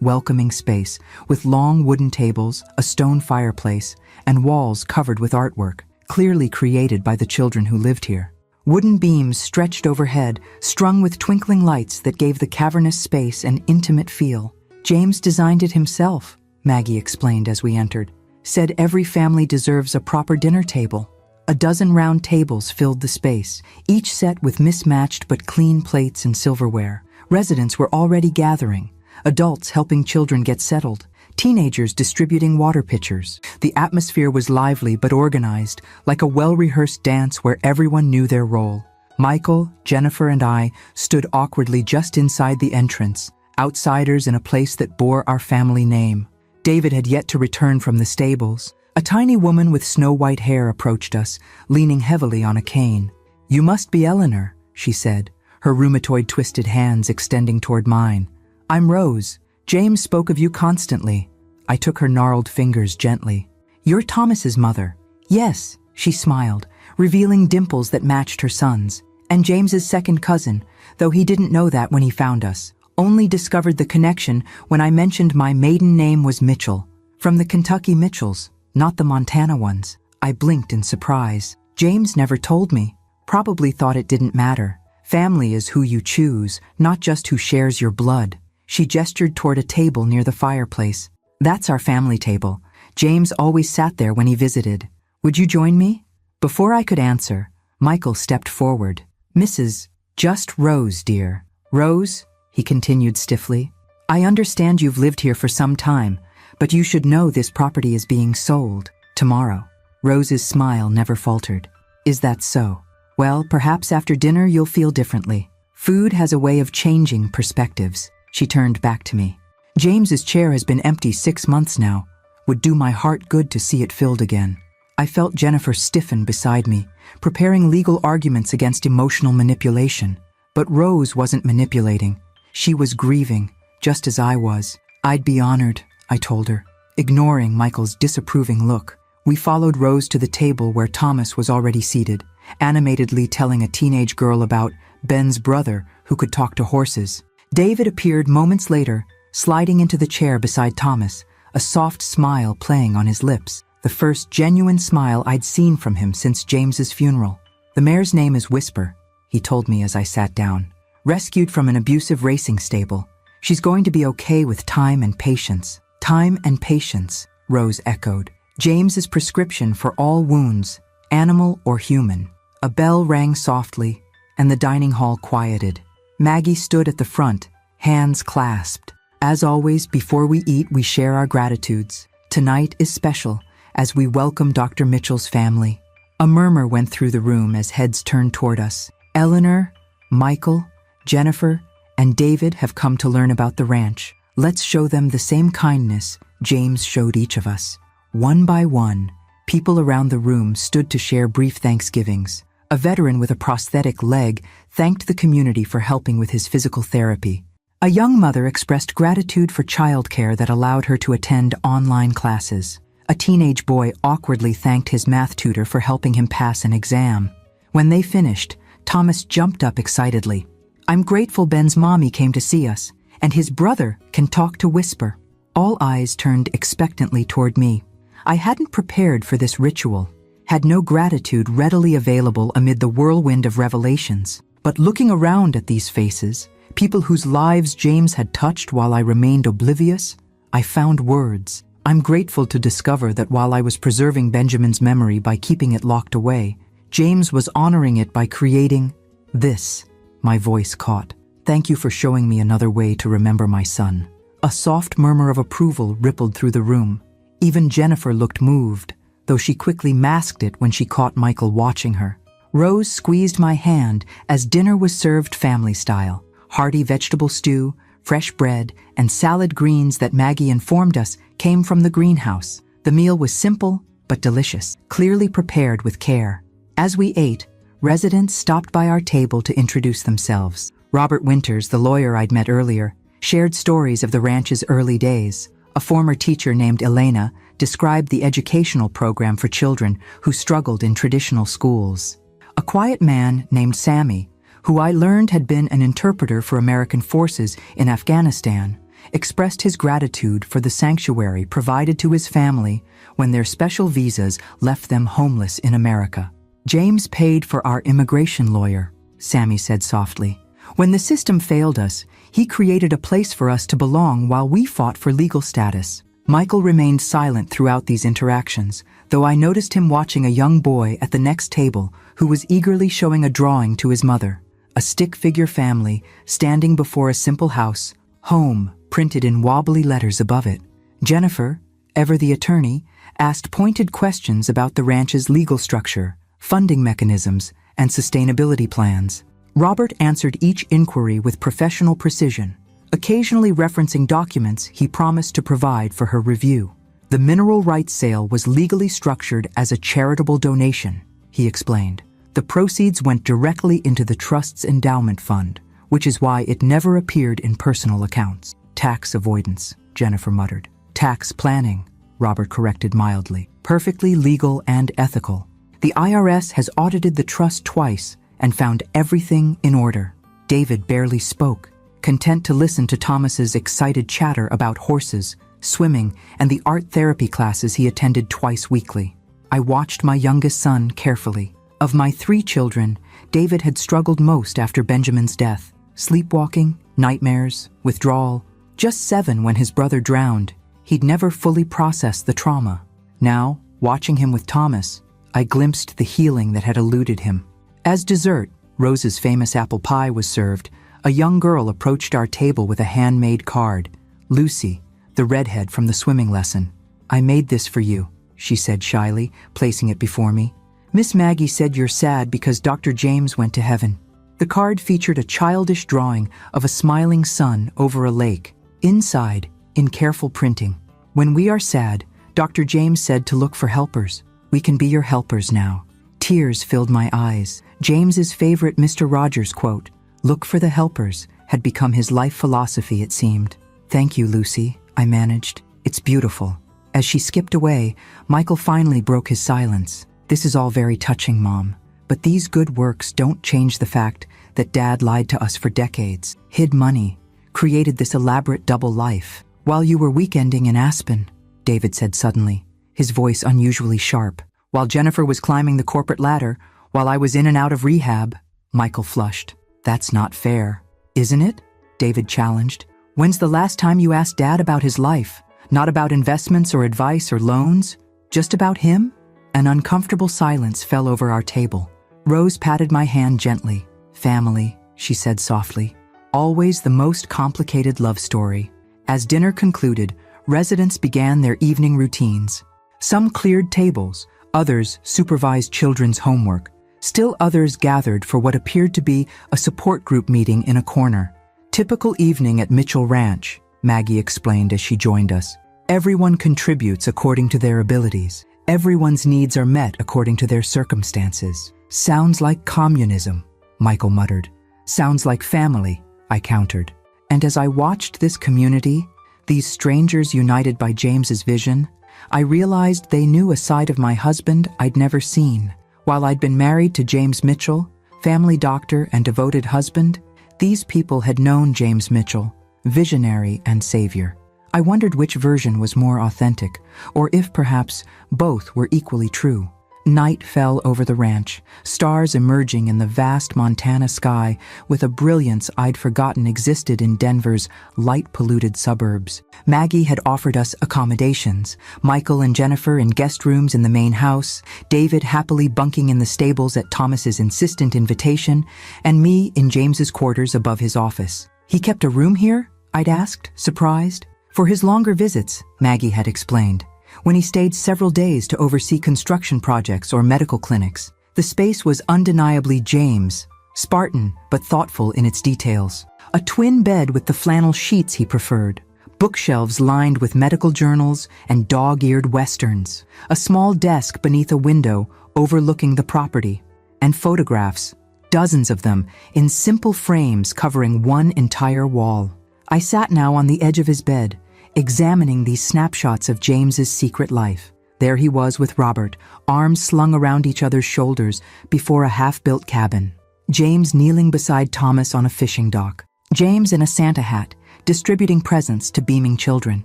welcoming space with long wooden tables, a stone fireplace, and walls covered with artwork, clearly created by the children who lived here. Wooden beams stretched overhead, strung with twinkling lights that gave the cavernous space an intimate feel. "James designed it himself," Maggie explained as we entered. "Said every family deserves a proper dinner table." A dozen round tables filled the space, each set with mismatched but clean plates and silverware. Residents were already gathering, adults helping children get settled, teenagers distributing water pitchers. The atmosphere was lively but organized, like a well-rehearsed dance where everyone knew their role. Michael, Jennifer, and I stood awkwardly just inside the entrance, outsiders in a place that bore our family name. David had yet to return from the stables. A tiny woman with snow-white hair approached us, leaning heavily on a cane. "You must be Eleanor," she said, her rheumatoid-twisted hands extending toward mine. "I'm Rose. James spoke of you constantly." I took her gnarled fingers gently. "You're Thomas's mother." "Yes," she smiled, revealing dimples that matched her son's. "And James's second cousin, though he didn't know that when he found us. Only discovered the connection when I mentioned my maiden name was Mitchell. From the Kentucky Mitchells, not the Montana ones." I blinked in surprise. "James never told me. Probably thought it didn't matter. Family is who you choose, not just who shares your blood." She gestured toward a table near the fireplace. "That's our family table. James always sat there when he visited. Would you join me?" Before I could answer, Michael stepped forward. "Mrs. Just Rose, dear." "Rose," he continued stiffly, "I understand you've lived here for some time, but you should know this property is being sold tomorrow." Rose's smile never faltered. "Is that so? Well, perhaps after dinner you'll feel differently. Food has a way of changing perspectives." She turned back to me. "James's chair has been empty 6 months now. Would do my heart good to see it filled again." I felt Jennifer stiffen beside me, preparing legal arguments against emotional manipulation. But Rose wasn't manipulating. She was grieving, just as I was. "I'd be honored," I told her, ignoring Michael's disapproving look. We followed Rose to the table where Thomas was already seated, animatedly telling a teenage girl about Ben's brother who could talk to horses. David appeared moments later, sliding into the chair beside Thomas, a soft smile playing on his lips, the first genuine smile I'd seen from him since James's funeral. "The mare's name is Whisper," he told me as I sat down. "Rescued from an abusive racing stable. She's going to be okay with time and patience." "Time and patience," Rose echoed. "James's prescription for all wounds, animal or human." A bell rang softly, and the dining hall quieted. Maggie stood at the front, hands clasped. "As always, before we eat, we share our gratitudes. Tonight is special, as we welcome Dr. Mitchell's family." A murmur went through the room as heads turned toward us. "Eleanor, Michael, Jennifer, and David have come to learn about the ranch. Let's show them the same kindness James showed each of us." One by one, people around the room stood to share brief thanksgivings. A veteran with a prosthetic leg thanked the community for helping with his physical therapy. A young mother expressed gratitude for childcare that allowed her to attend online classes. A teenage boy awkwardly thanked his math tutor for helping him pass an exam. When they finished, Thomas jumped up excitedly. "I'm grateful Ben's mommy came to see us, and his brother can talk to Whisper." All eyes turned expectantly toward me. I hadn't prepared for this ritual, had no gratitude readily available amid the whirlwind of revelations. But looking around at these faces, people whose lives James had touched while I remained oblivious. I found words. I'm grateful to discover that while I was preserving Benjamin's memory by keeping it locked away, James was honoring it by creating this. My voice caught. Thank you for showing me another way to remember my son. A soft murmur of approval rippled through the room. Even Jennifer looked moved, though she quickly masked it when she caught Michael watching her. Rose squeezed my hand as dinner was served family style. Hearty vegetable stew, fresh bread, and salad greens that Maggie informed us came from the greenhouse. The meal was simple but delicious, clearly prepared with care. As we ate, residents stopped by our table to introduce themselves. Robert Winters, the lawyer I'd met earlier, shared stories of the ranch's early days. A former teacher named Elena described the educational program for children who struggled in traditional schools. A quiet man named Sammy, who I learned had been an interpreter for American forces in Afghanistan, expressed his gratitude for the sanctuary provided to his family when their special visas left them homeless in America. James paid for our immigration lawyer, Sammy said softly. When the system failed us, he created a place for us to belong while we fought for legal status. Michael remained silent throughout these interactions, though I noticed him watching a young boy at the next table who was eagerly showing a drawing to his mother. A stick-figure family standing before a simple house, home, printed in wobbly letters above it. Jennifer, ever the attorney, asked pointed questions about the ranch's legal structure, funding mechanisms, and sustainability plans. Robert answered each inquiry with professional precision, occasionally referencing documents he promised to provide for her review. The mineral rights sale was legally structured as a charitable donation, he explained. The proceeds went directly into the trust's endowment fund, which is why it never appeared in personal accounts. Tax avoidance, Jennifer muttered. Tax planning, Robert corrected mildly. Perfectly legal and ethical. The IRS has audited the trust twice and found everything in order. David barely spoke, content to listen to Thomas's excited chatter about horses, swimming, and the art therapy classes he attended twice weekly. I watched my youngest son carefully. Of my 3 children, David had struggled most after Benjamin's death. Sleepwalking, nightmares, withdrawal. Just 7 when his brother drowned. He'd never fully processed the trauma. Now, watching him with Thomas, I glimpsed the healing that had eluded him. As dessert, Rose's famous apple pie was served. A young girl approached our table with a handmade card. Lucy, the redhead from the swimming lesson. I made this for you, she said shyly, placing it before me. Miss Maggie said you're sad because Dr. James went to heaven. The card featured a childish drawing of a smiling sun over a lake. Inside, in careful printing, when we are sad, Dr. James said to look for helpers. We can be your helpers now. Tears filled my eyes. James's favorite Mr. Rogers quote, "Look for the helpers," had become his life philosophy, it seemed. Thank you, Lucy, I managed. It's beautiful. As she skipped away, Michael finally broke his silence. This is all very touching, Mom, but these good works don't change the fact that Dad lied to us for decades, hid money, created this elaborate double life. While you were weekending in Aspen, David said suddenly, his voice unusually sharp. While Jennifer was climbing the corporate ladder, while I was in and out of rehab, Michael flushed. That's not fair, isn't it? David challenged. When's the last time you asked Dad about his life? Not about investments or advice or loans? Just about him? An uncomfortable silence fell over our table. Rose patted my hand gently. Family, she said softly. Always the most complicated love story. As dinner concluded, residents began their evening routines. Some cleared tables, others supervised children's homework. Still others gathered for what appeared to be a support group meeting in a corner. Typical evening at Mitchell Ranch, Maggie explained as she joined us. Everyone contributes according to their abilities. Everyone's needs are met according to their circumstances. Sounds like communism, Michael muttered. Sounds like family, I countered. And as I watched this community, these strangers united by James's vision, I realized they knew a side of my husband I'd never seen. While I'd been married to James Mitchell, family doctor and devoted husband, these people had known James Mitchell, visionary and savior. I wondered which version was more authentic, or if perhaps both were equally true. Night fell over the ranch, stars emerging in the vast Montana sky with a brilliance I'd forgotten existed in Denver's light-polluted suburbs. Maggie had offered us accommodations, Michael and Jennifer in guest rooms in the main house, David happily bunking in the stables at Thomas's insistent invitation, and me in James's quarters above his office. He kept a room here? I'd asked, surprised. For his longer visits, Maggie had explained. When he stayed several days to oversee construction projects or medical clinics, the space was undeniably James, Spartan but thoughtful in its details. A twin bed with the flannel sheets he preferred, bookshelves lined with medical journals and dog-eared westerns, a small desk beneath a window overlooking the property, and photographs, dozens of them, in simple frames covering one entire wall. I sat now on the edge of his bed, examining these snapshots of James's secret life. There he was with Robert, arms slung around each other's shoulders before a half-built cabin. James kneeling beside Thomas on a fishing dock. James in a Santa hat, distributing presents to beaming children.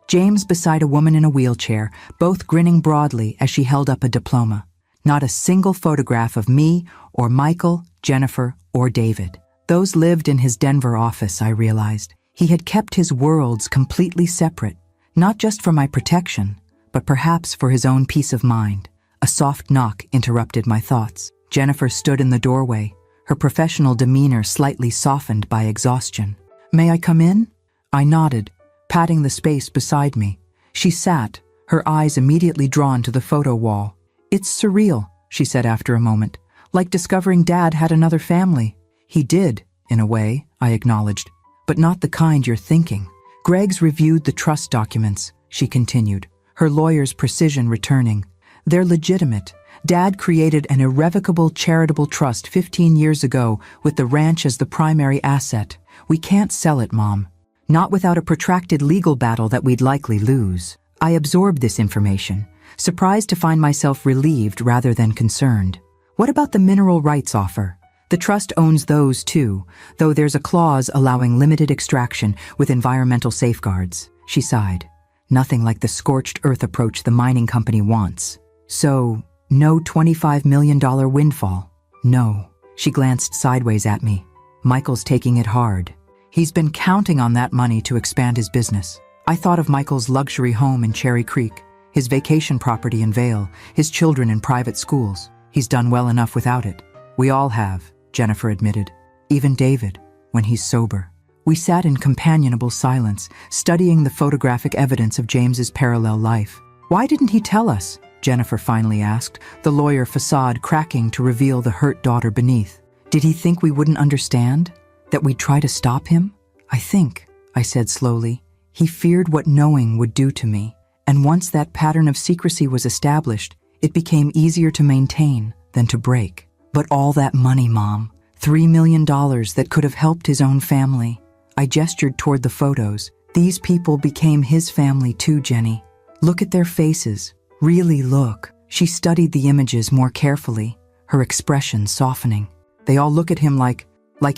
James beside a woman in a wheelchair, both grinning broadly as she held up a diploma. Not a single photograph of me or Michael, Jennifer, or David. Those lived in his Denver office, I realized. He had kept his worlds completely separate, not just for my protection, but perhaps for his own peace of mind. A soft knock interrupted my thoughts. Jennifer stood in the doorway, her professional demeanor slightly softened by exhaustion. "May I come in?" I nodded, patting the space beside me. She sat, her eyes immediately drawn to the photo wall. "It's surreal," she said after a moment, "like discovering Dad had another family." "He did, in a way," I acknowledged. "But not the kind you're thinking. Greg's reviewed the trust documents," she continued, her lawyer's precision returning. "They're legitimate. Dad created an irrevocable charitable trust 15 years ago with the ranch as the primary asset. We can't sell it, Mom. Not without a protracted legal battle that we'd likely lose." I absorbed this information, surprised to find myself relieved rather than concerned. "What about the mineral rights offer? The trust owns those too, though there's a clause allowing limited extraction with environmental safeguards." She sighed. "Nothing like the scorched earth approach the mining company wants. So, no $25 million windfall?" "No." She glanced sideways at me. "Michael's taking it hard. He's been counting on that money to expand his business." I thought of Michael's luxury home in Cherry Creek, his vacation property in Vail, his children in private schools. He's done well enough without it. "We all have," Jennifer admitted. "Even David, when he's sober." We sat in companionable silence, studying the photographic evidence of James's parallel life. "Why didn't he tell us?" Jennifer finally asked, the lawyer facade cracking to reveal the hurt daughter beneath. "Did he think we wouldn't understand? That we'd try to stop him?" "I think," I said slowly, "he feared what knowing would do to me. And once that pattern of secrecy was established, it became easier to maintain than to break." "But all that money, Mom. $3 million that could have helped his own family." I gestured toward the photos. "These people became his family too, Jenny. Look at their faces. Really look." She studied the images more carefully, her expression softening. "They all look at him like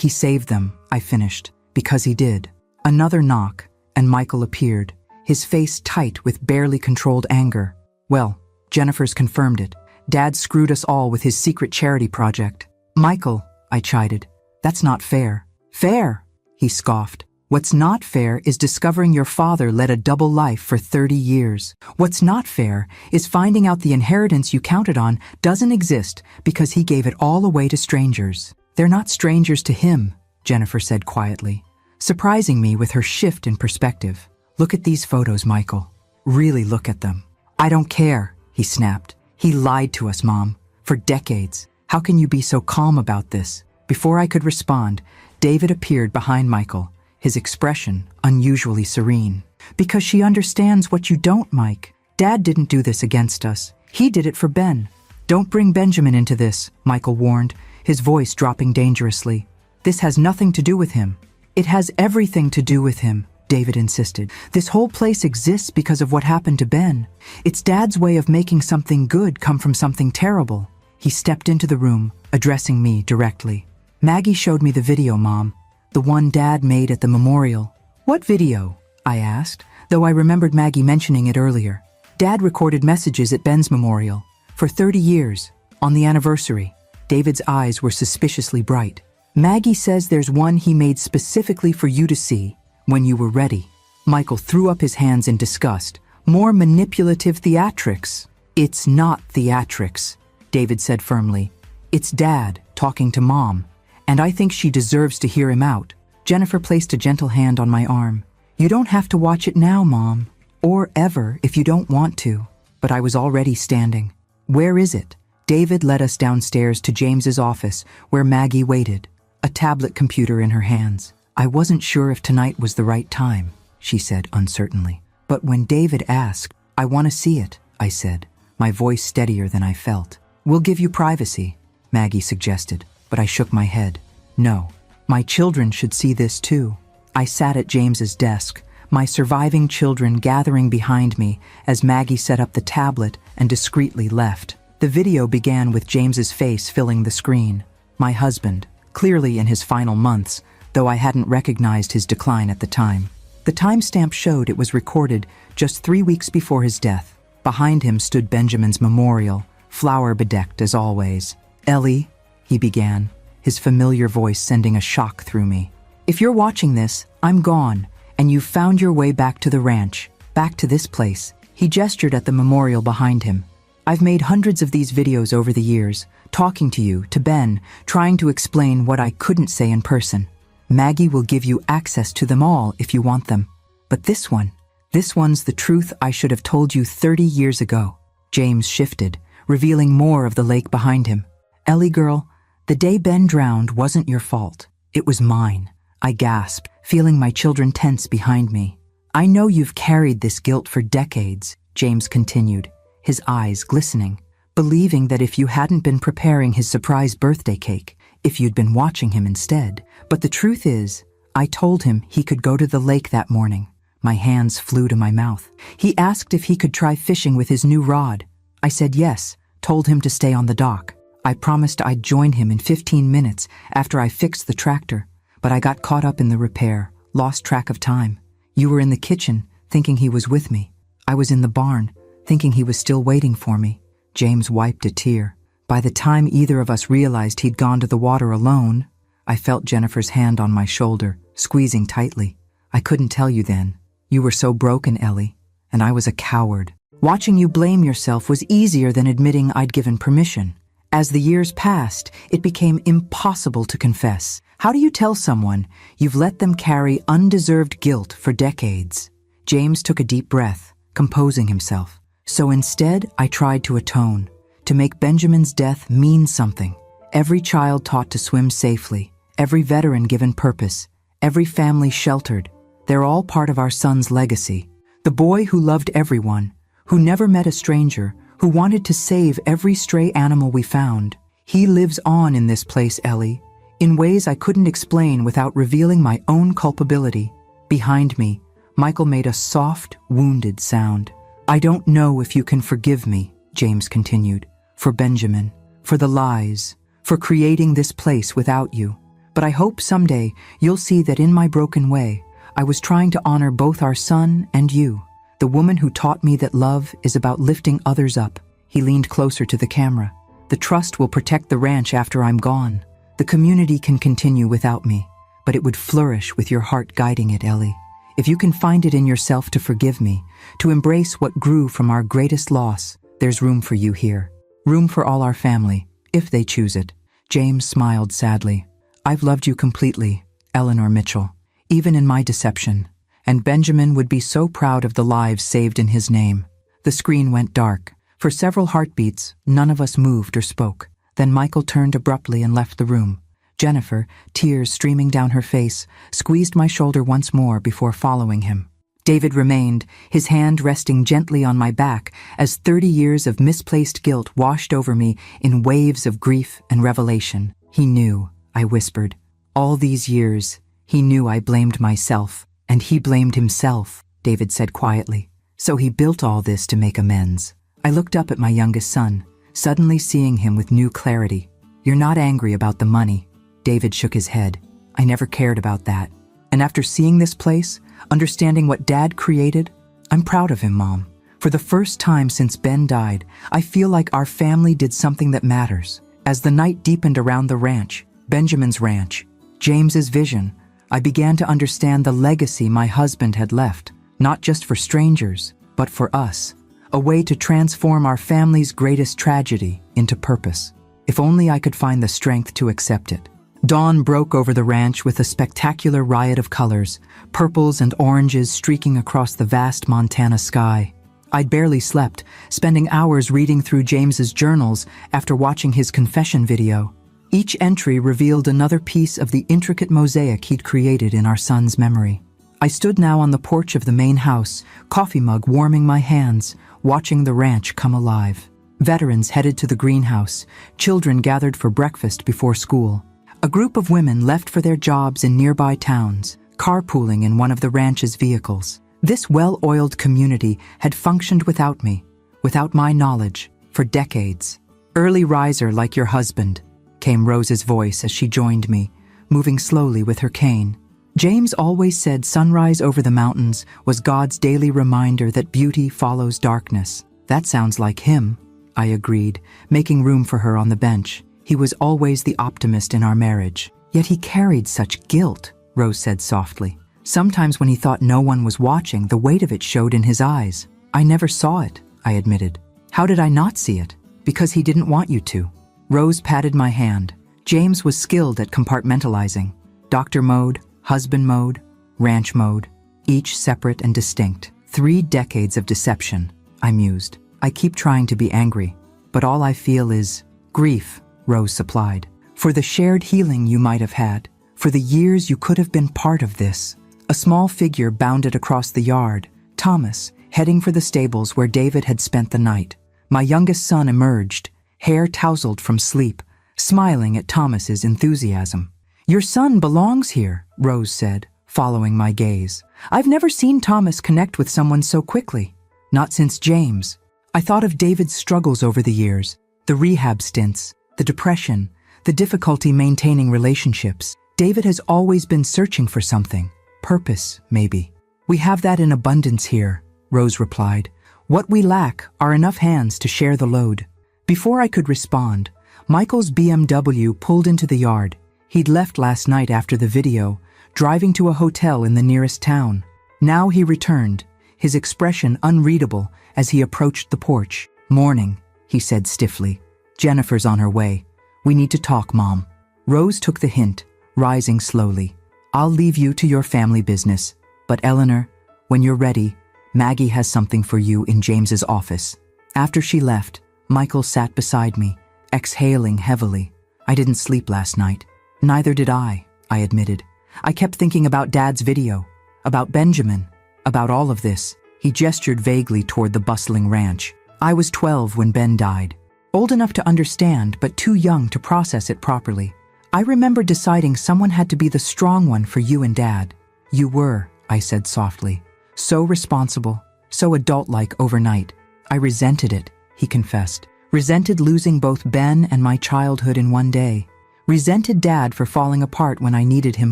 he saved them," I finished. "Because he did." Another knock, and Michael appeared, his face tight with barely controlled anger. "Well, Jennifer's confirmed it. Dad screwed us all with his secret charity project." "Michael," I chided, "that's not fair." "Fair?" he scoffed. "What's not fair is discovering your father led a double life for 30 years. What's not fair is finding out the inheritance you counted on doesn't exist because he gave it all away to strangers." "They're not strangers to him," Jennifer said quietly, surprising me with her shift in perspective. "Look at these photos, Michael. Really look at them." "I don't care," he snapped. "He lied to us, Mom, for decades. How can you be so calm about this?" Before I could respond, David appeared behind Michael, his expression unusually serene. "Because she understands what you don't, Mike. Dad didn't do this against us. He did it for Ben." "Don't bring Benjamin into this," Michael warned, his voice dropping dangerously. "This has nothing to do with him." "It has everything to do with him," David insisted. "This whole place exists because of what happened to Ben. It's Dad's way of making something good come from something terrible." He stepped into the room, addressing me directly. "Maggie showed me the video, Mom. The one Dad made at the memorial." "What video?" I asked, though I remembered Maggie mentioning it earlier. "Dad recorded messages at Ben's memorial. For 30 years, on the anniversary, David's eyes were suspiciously bright. Maggie says there's one he made specifically for you to see when you were ready. Michael threw up his hands in disgust. More manipulative theatrics. It's not theatrics, David said firmly. It's Dad talking to Mom, and I think she deserves to hear him out. Jennifer placed a gentle hand on my arm. You don't have to watch it now, Mom, or ever if you don't want to. But I was already standing. Where is it? David led us downstairs to James's office, where Maggie waited, a tablet computer in her hands. I wasn't sure if tonight was the right time, she said uncertainly. But when David asked, I want to see it, I said, my voice steadier than I felt. We'll give you privacy, Maggie suggested, but I shook my head. No, my children should see this too. I sat at James's desk, my surviving children gathering behind me as Maggie set up the tablet and discreetly left. The video began with James's face filling the screen. My husband, clearly in his final months, though I hadn't recognized his decline at the time. The timestamp showed it was recorded just 3 weeks before his death. Behind him stood Benjamin's memorial, flower-bedecked as always. Ellie, he began, his familiar voice sending a shock through me. If you're watching this, I'm gone, and you've found your way back to the ranch, back to this place. He gestured at the memorial behind him. I've made hundreds of these videos over the years, talking to you, to Ben, trying to explain what I couldn't say in person. Maggie will give you access to them all if you want them. But this one's the truth I should have told you 30 years ago. James shifted, revealing more of the lake behind him. Ellie girl, the day Ben drowned wasn't your fault. It was mine. I gasped, feeling my children tense behind me. I know you've carried this guilt for decades, James continued, his eyes glistening, believing that if you hadn't been preparing his surprise birthday cake, if you'd been watching him instead. But the truth is, I told him he could go to the lake that morning. My hands flew to my mouth. He asked if he could try fishing with his new rod. I said yes, told him to stay on the dock. I promised I'd join him in 15 minutes after I fixed the tractor, but I got caught up in the repair, lost track of time. You were in the kitchen, thinking he was with me. I was in the barn, thinking he was still waiting for me. James wiped a tear. By the time either of us realized he'd gone to the water alone, I felt Jennifer's hand on my shoulder, squeezing tightly. I couldn't tell you then. You were so broken, Ellie, and I was a coward. Watching you blame yourself was easier than admitting I'd given permission. As the years passed, it became impossible to confess. How do you tell someone you've let them carry undeserved guilt for decades? James took a deep breath, composing himself. So instead, I tried to atone, to make Benjamin's death mean something. Every child taught to swim safely, every veteran given purpose, every family sheltered. They're all part of our son's legacy. The boy who loved everyone, who never met a stranger, who wanted to save every stray animal we found. He lives on in this place, Ellie, in ways I couldn't explain without revealing my own culpability. Behind me, Michael made a soft, wounded sound. I don't know if you can forgive me, James continued, for Benjamin, for the lies, for creating this place without you. But I hope someday you'll see that in my broken way, I was trying to honor both our son and you, the woman who taught me that love is about lifting others up. He leaned closer to the camera. The trust will protect the ranch after I'm gone. The community can continue without me, but it would flourish with your heart guiding it, Ellie. If you can find it in yourself to forgive me, to embrace what grew from our greatest loss, there's room for you here. Room for all our family, if they choose it. James smiled sadly. I've loved you completely, Eleanor Mitchell, even in my deception. And Benjamin would be so proud of the lives saved in his name. The screen went dark. For several heartbeats, none of us moved or spoke. Then Michael turned abruptly and left the room. Jennifer, tears streaming down her face, squeezed my shoulder once more before following him. David remained, his hand resting gently on my back as 30 years of misplaced guilt washed over me in waves of grief and revelation. He knew, I whispered. All these years, he knew I blamed myself, and he blamed himself, David said quietly. So he built all this to make amends. I looked up at my youngest son, suddenly seeing him with new clarity. You're not angry about the money. David shook his head. I never cared about that. And after seeing this place, understanding what Dad created, I'm proud of him, Mom, For the first time since Ben died, I feel like our family did something that matters. As the night deepened around the ranch, Benjamin's ranch, James's vision, I began to understand the legacy my husband had left, not just for strangers, but for us. A way to transform our family's greatest tragedy into purpose. If only I could find the strength to accept it. Dawn broke over the ranch with a spectacular riot of colors, purples and oranges streaking across the vast Montana sky. I'd barely slept, spending hours reading through James's journals after watching his confession video. Each entry revealed another piece of the intricate mosaic he'd created in our son's memory. I stood now on the porch of the main house, coffee mug warming my hands, watching the ranch come alive. Veterans headed to the greenhouse, children gathered for breakfast before school. A group of women left for their jobs in nearby towns, carpooling in one of the ranch's vehicles. This well-oiled community had functioned without me, without my knowledge, for decades. "Early riser like your husband," came Rose's voice as she joined me, moving slowly with her cane. James always said sunrise over the mountains was God's daily reminder that beauty follows darkness. That sounds like him, I agreed, making room for her on the bench. He was always the optimist in our marriage. Yet he carried such guilt, Rose said softly. Sometimes when he thought no one was watching, the weight of it showed in his eyes. I never saw it, I admitted. How did I not see it? Because he didn't want you to. Rose patted my hand. James was skilled at compartmentalizing. Doctor mode, husband mode, ranch mode, each separate and distinct. 3 decades of deception, I mused. I keep trying to be angry, but all I feel is grief, Rose supplied. For the shared healing you might have had, for the years you could have been part of this. A small figure bounded across the yard, Thomas, heading for the stables where David had spent the night. My youngest son emerged, hair tousled from sleep, smiling at Thomas's enthusiasm. "Your son belongs here," Rose said, following my gaze. "I've never seen Thomas connect with someone so quickly. Not since James." I thought of David's struggles over the years, the rehab stints, the depression, the difficulty maintaining relationships. David has always been searching for something. Purpose, maybe. "We have that in abundance here," Rose replied. "What we lack are enough hands to share the load." Before I could respond, Michael's BMW pulled into the yard. He'd left last night after the video, driving to a hotel in the nearest town. Now he returned, his expression unreadable as he approached the porch. "Morning," he said stiffly. "Jennifer's on her way. We need to talk, Mom." Rose took the hint, rising slowly. "I'll leave you to your family business, but Eleanor, when you're ready, Maggie has something for you in James's office." After she left, Michael sat beside me, exhaling heavily. "I didn't sleep last night." "Neither did I admitted. "I kept thinking about Dad's video, about Benjamin, about all of this." He gestured vaguely toward the bustling ranch. "I was 12 when Ben died. Old enough to understand, but too young to process it properly. I remember deciding someone had to be the strong one for you and Dad. You were," I said softly. "So responsible, so adult-like overnight. I resented it," he confessed. "Resented losing both Ben and my childhood in one day. Resented Dad for falling apart when I needed him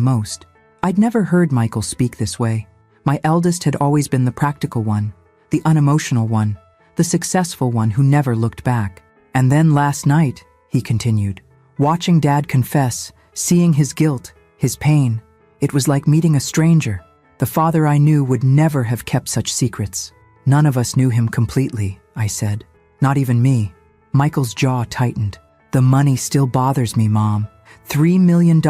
most." I'd never heard Michael speak this way. My eldest had always been the practical one, the unemotional one, the successful one who never looked back. "And then last night," he continued, "watching Dad confess, seeing his guilt, his pain, it was like meeting a stranger. The father I knew would never have kept such secrets." "None of us knew him completely," I said. "Not even me." Michael's jaw tightened. "The money still bothers me, Mom. $3 million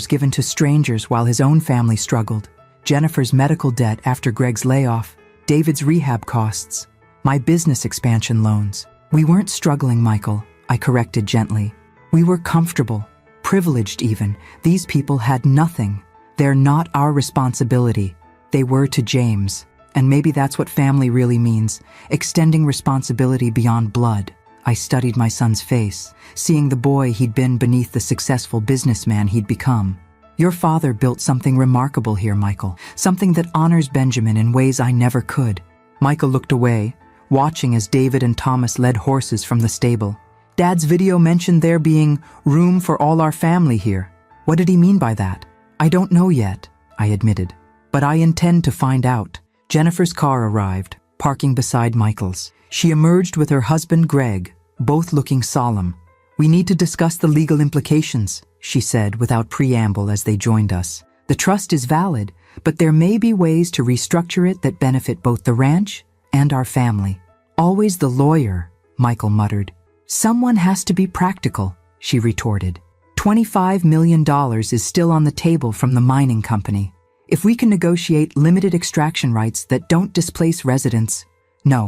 given to strangers while his own family struggled. Jennifer's medical debt after Greg's layoff, David's rehab costs, my business expansion loans. We weren't struggling, Michael," I corrected gently. "We were comfortable, privileged even. These people had nothing. They're not our responsibility. They were to James. And maybe that's what family really means, extending responsibility beyond blood." I studied my son's face, seeing the boy he'd been beneath the successful businessman he'd become. "Your father built something remarkable here, Michael, something that honors Benjamin in ways I never could." Michael looked away, watching as David and Thomas led horses from the stable. "Dad's video mentioned there being room for all our family here. What did he mean by that?" "I don't know yet," I admitted, "but I intend to find out." Jennifer's car arrived, parking beside Michael's. She emerged with her husband Greg, both looking solemn. "We need to discuss the legal implications," she said without preamble as they joined us. "The trust is valid, but there may be ways to restructure it that benefit both the ranch and our family." "Always the lawyer," Michael muttered. "Someone has to be practical," she retorted. $25 million is still on the table from the mining company. If we can negotiate limited extraction rights that don't displace residents— "No,"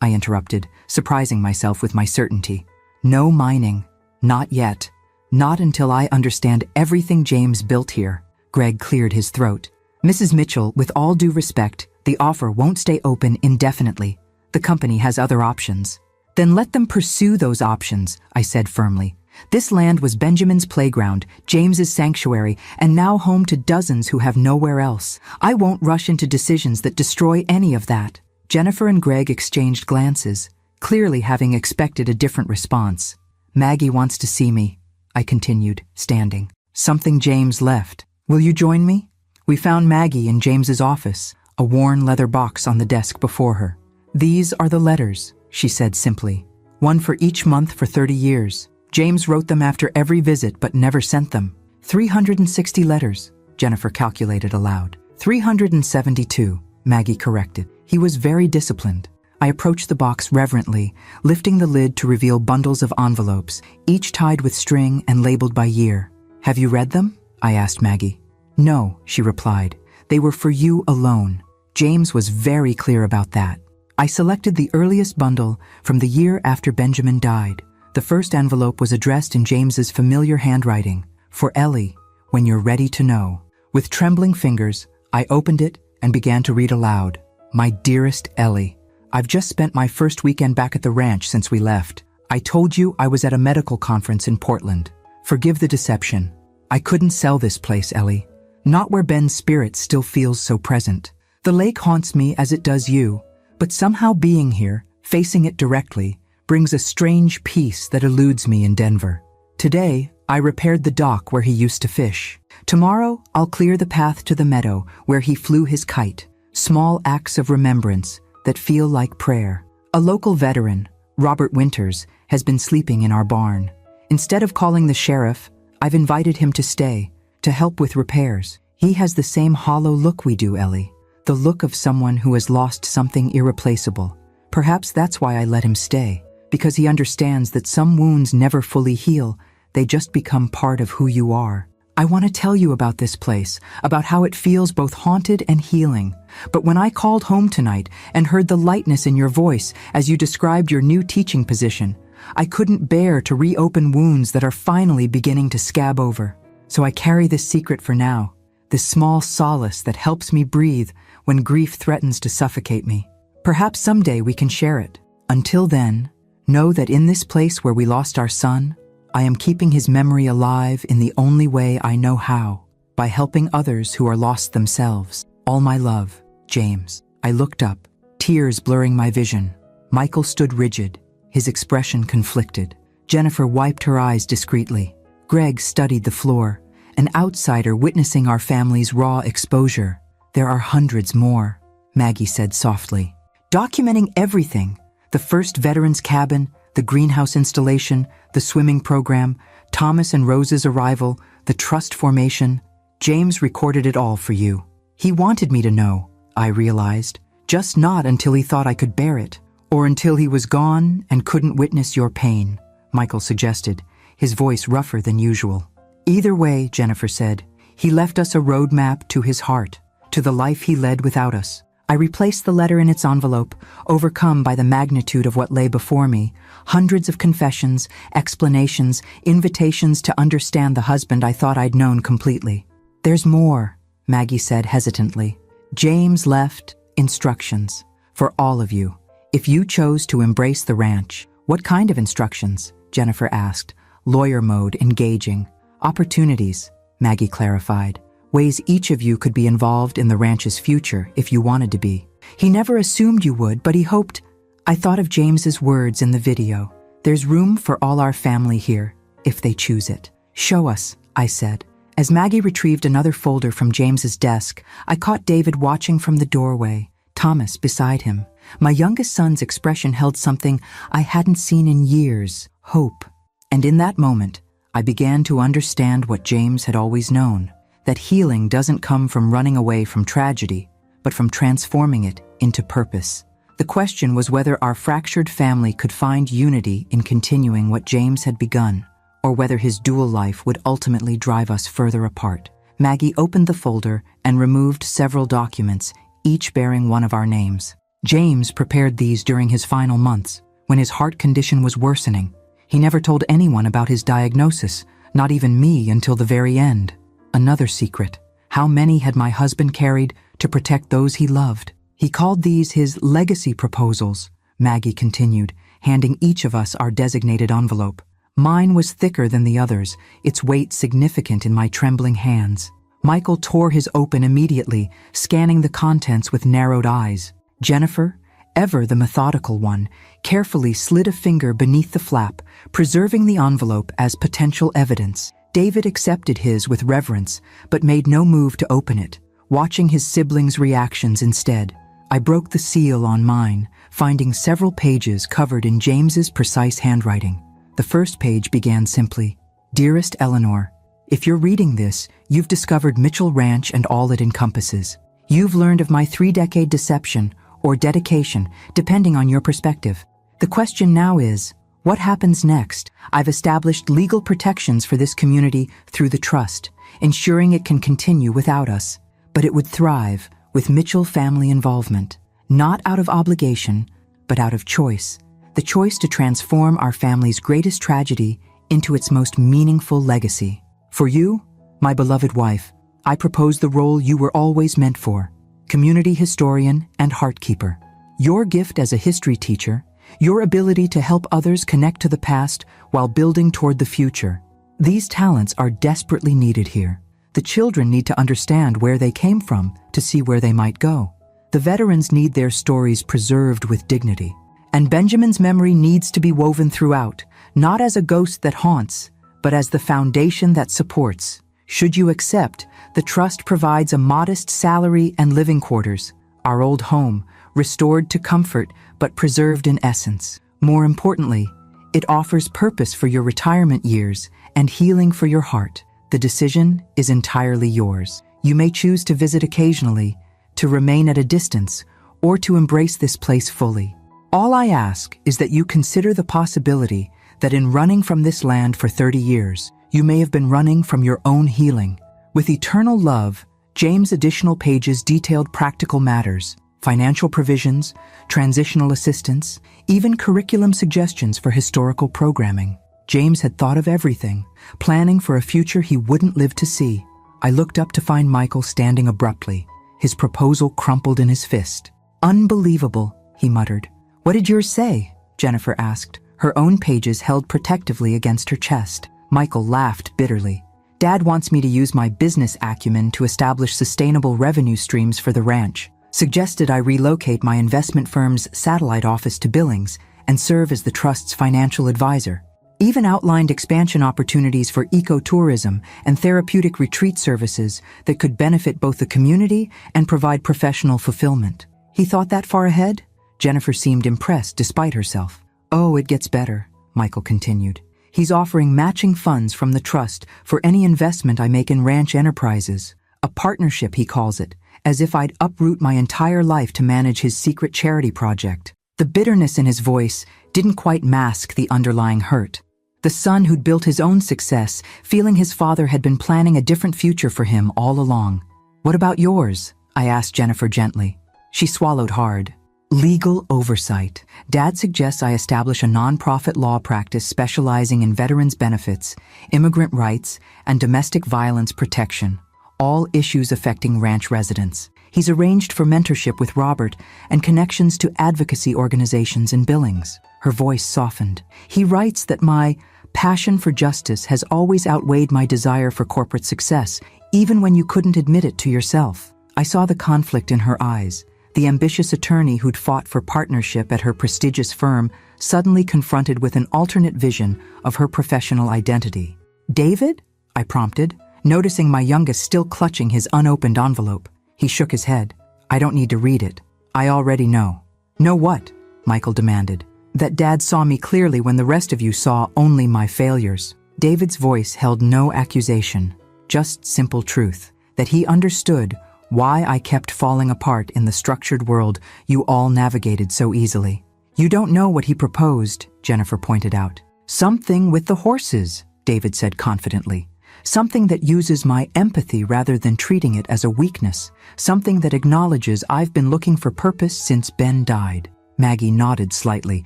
I interrupted, surprising myself with my certainty. "No mining. Not yet. Not until I understand everything James built here." Greg cleared his throat. "Mrs. Mitchell, with all due respect, the offer won't stay open indefinitely. The company has other options." "Then let them pursue those options," I said firmly. "This land was Benjamin's playground, James's sanctuary, and now home to dozens who have nowhere else. I won't rush into decisions that destroy any of that." Jennifer and Greg exchanged glances, clearly having expected a different response. "Maggie wants to see me," I continued, standing. "Something James left. Will you join me?" We found Maggie in James's office, a worn leather box on the desk before her. "These are the letters," she said simply. "One for each month for 30 years. James wrote them after every visit but never sent them. 360 letters," Jennifer calculated aloud. 372, Maggie corrected. "He was very disciplined." I approached the box reverently, lifting the lid to reveal bundles of envelopes, each tied with string and labeled by year. "Have you read them?" I asked Maggie. "No," she replied. "They were for you alone. James was very clear about that." I selected the earliest bundle from the year after Benjamin died. The first envelope was addressed in James's familiar handwriting. "For Ellie, when you're ready to know." With trembling fingers, I opened it and began to read aloud. "My dearest Ellie, I've just spent my first weekend back at the ranch since we left. I told you I was at a medical conference in Portland. Forgive the deception. I couldn't sell this place, Ellie. Not where Ben's spirit still feels so present. The lake haunts me as it does you, but somehow being here, facing it directly, brings a strange peace that eludes me in Denver. Today, I repaired the dock where he used to fish. Tomorrow, I'll clear the path to the meadow where he flew his kite. Small acts of remembrance that feel like prayer. A local veteran, Robert Winters, has been sleeping in our barn. Instead of calling the sheriff, I've invited him to stay, to help with repairs. He has the same hollow look we do, Ellie. The look of someone who has lost something irreplaceable. Perhaps that's why I let him stay, because he understands that some wounds never fully heal, they just become part of who you are. I want to tell you about this place, about how it feels both haunted and healing. But when I called home tonight and heard the lightness in your voice as you described your new teaching position, I couldn't bear to reopen wounds that are finally beginning to scab over. So I carry this secret for now, this small solace that helps me breathe when grief threatens to suffocate me. Perhaps someday we can share it. Until then, know that in this place where we lost our son, I am keeping his memory alive in the only way I know how, by helping others who are lost themselves. All my love, James. I looked up, tears blurring my vision. Michael stood rigid, his expression conflicted. Jennifer wiped her eyes discreetly. Greg studied the floor, an outsider witnessing our family's raw exposure. "There are hundreds more," Maggie said softly. "Documenting everything. The first veterans cabin, the greenhouse installation, the swimming program, Thomas and Rose's arrival, the trust formation. James recorded it all for you. He wanted me to know, I realized, just not until he thought I could bear it, or until he was gone and couldn't witness your pain," Michael suggested, his voice rougher than usual. "Either way," Jennifer said, "he left us a roadmap to his heart, to the life he led without us." I replaced the letter in its envelope, overcome by the magnitude of what lay before me. Hundreds of confessions, explanations, invitations to understand the husband I thought I'd known completely. "There's more," Maggie said hesitantly. "James left instructions for all of you. If you chose to embrace the ranch." "What kind of instructions?" Jennifer asked, lawyer mode engaging. "Opportunities," Maggie clarified. "Ways each of you could be involved in the ranch's future if you wanted to be. He never assumed you would, but he hoped." I thought of James's words in the video. "There's room for all our family here, if they choose it." "Show us," I said. As Maggie retrieved another folder from James's desk, I caught David watching from the doorway, Thomas beside him. My youngest son's expression held something I hadn't seen in years: hope. And in that moment, I began to understand what James had always known, that healing doesn't come from running away from tragedy, but from transforming it into purpose. The question was whether our fractured family could find unity in continuing what James had begun, or whether his dual life would ultimately drive us further apart. Maggie opened the folder and removed several documents, each bearing one of our names. James prepared these during his final months, when his heart condition was worsening. He never told anyone about his diagnosis, not even me, until the very end. Another secret. How many had my husband carried to protect those he loved? He called these his legacy proposals, Maggie continued, handing each of us our designated envelope. Mine was thicker than the others, its weight significant in my trembling hands. Michael tore his open immediately, scanning the contents with narrowed eyes. Jennifer, ever the methodical one, carefully slid a finger beneath the flap, preserving the envelope as potential evidence. David accepted his with reverence, but made no move to open it, watching his siblings' reactions instead. I broke the seal on mine, finding several pages covered in James's precise handwriting. The first page began simply, "Dearest Eleanor, if you're reading this, you've discovered Mitchell Ranch and all it encompasses. You've learned of my 3-decade deception, or dedication, depending on your perspective. The question now is, what happens next? I've established legal protections for this community through the trust, ensuring it can continue without us. But it would thrive with Mitchell family involvement, not out of obligation, but out of choice. The choice to transform our family's greatest tragedy into its most meaningful legacy. For you, my beloved wife, I propose the role you were always meant for, community historian and heartkeeper. Your gift as a history teacher, your ability to help others connect to the past while building toward the future. These talents are desperately needed here. The children need to understand where they came from to see where they might go. The veterans need their stories preserved with dignity. And Benjamin's memory needs to be woven throughout, not as a ghost that haunts, but as the foundation that supports. Should you accept, the trust provides a modest salary and living quarters, our old home, restored to comfort but preserved in essence. More importantly, it offers purpose for your retirement years and healing for your heart. The decision is entirely yours. You may choose to visit occasionally, to remain at a distance, or to embrace this place fully. All I ask is that you consider the possibility that in running from this land for 30 years, you may have been running from your own healing. With eternal love, James' additional pages detailed practical matters, financial provisions, transitional assistance, even curriculum suggestions for historical programming. James had thought of everything, planning for a future he wouldn't live to see. I looked up to find Michael standing abruptly, his proposal crumpled in his fist. "Unbelievable," he muttered. "What did yours say?" Jennifer asked, her own pages held protectively against her chest. Michael laughed bitterly. "Dad wants me to use my business acumen to establish sustainable revenue streams for the ranch. Suggested I relocate my investment firm's satellite office to Billings and serve as the trust's financial advisor. Even outlined expansion opportunities for ecotourism and therapeutic retreat services that could benefit both the community and provide professional fulfillment." "He thought that far ahead?" Jennifer seemed impressed despite herself. "Oh, it gets better," Michael continued. "He's offering matching funds from the trust for any investment I make in ranch enterprises. A partnership, he calls it, as if I'd uproot my entire life to manage his secret charity project." The bitterness in his voice didn't quite mask the underlying hurt. The son who'd built his own success, feeling his father had been planning a different future for him all along. "What about yours?" I asked Jennifer gently. She swallowed hard. "Legal oversight. Dad suggests I establish a nonprofit law practice specializing in veterans' benefits, immigrant rights, and domestic violence protection, all issues affecting ranch residents. He's arranged for mentorship with Robert and connections to advocacy organizations in Billings." Her voice softened. "He writes that my passion for justice has always outweighed my desire for corporate success, even when you couldn't admit it to yourself." I saw the conflict in her eyes. The ambitious attorney who'd fought for partnership at her prestigious firm suddenly confronted with an alternate vision of her professional identity. "David?" I prompted, noticing my youngest still clutching his unopened envelope. He shook his head. "I don't need to read it. I already know." Know what? Michael demanded. That Dad saw me clearly when the rest of you saw only my failures. David's voice held no accusation, just simple truth, that he understood why I kept falling apart in the structured world you all navigated so easily. You don't know what he proposed, Jennifer pointed out. Something with the horses, David said confidently. Something that uses my empathy rather than treating it as a weakness. Something that acknowledges I've been looking for purpose since Ben died. Maggie nodded slightly,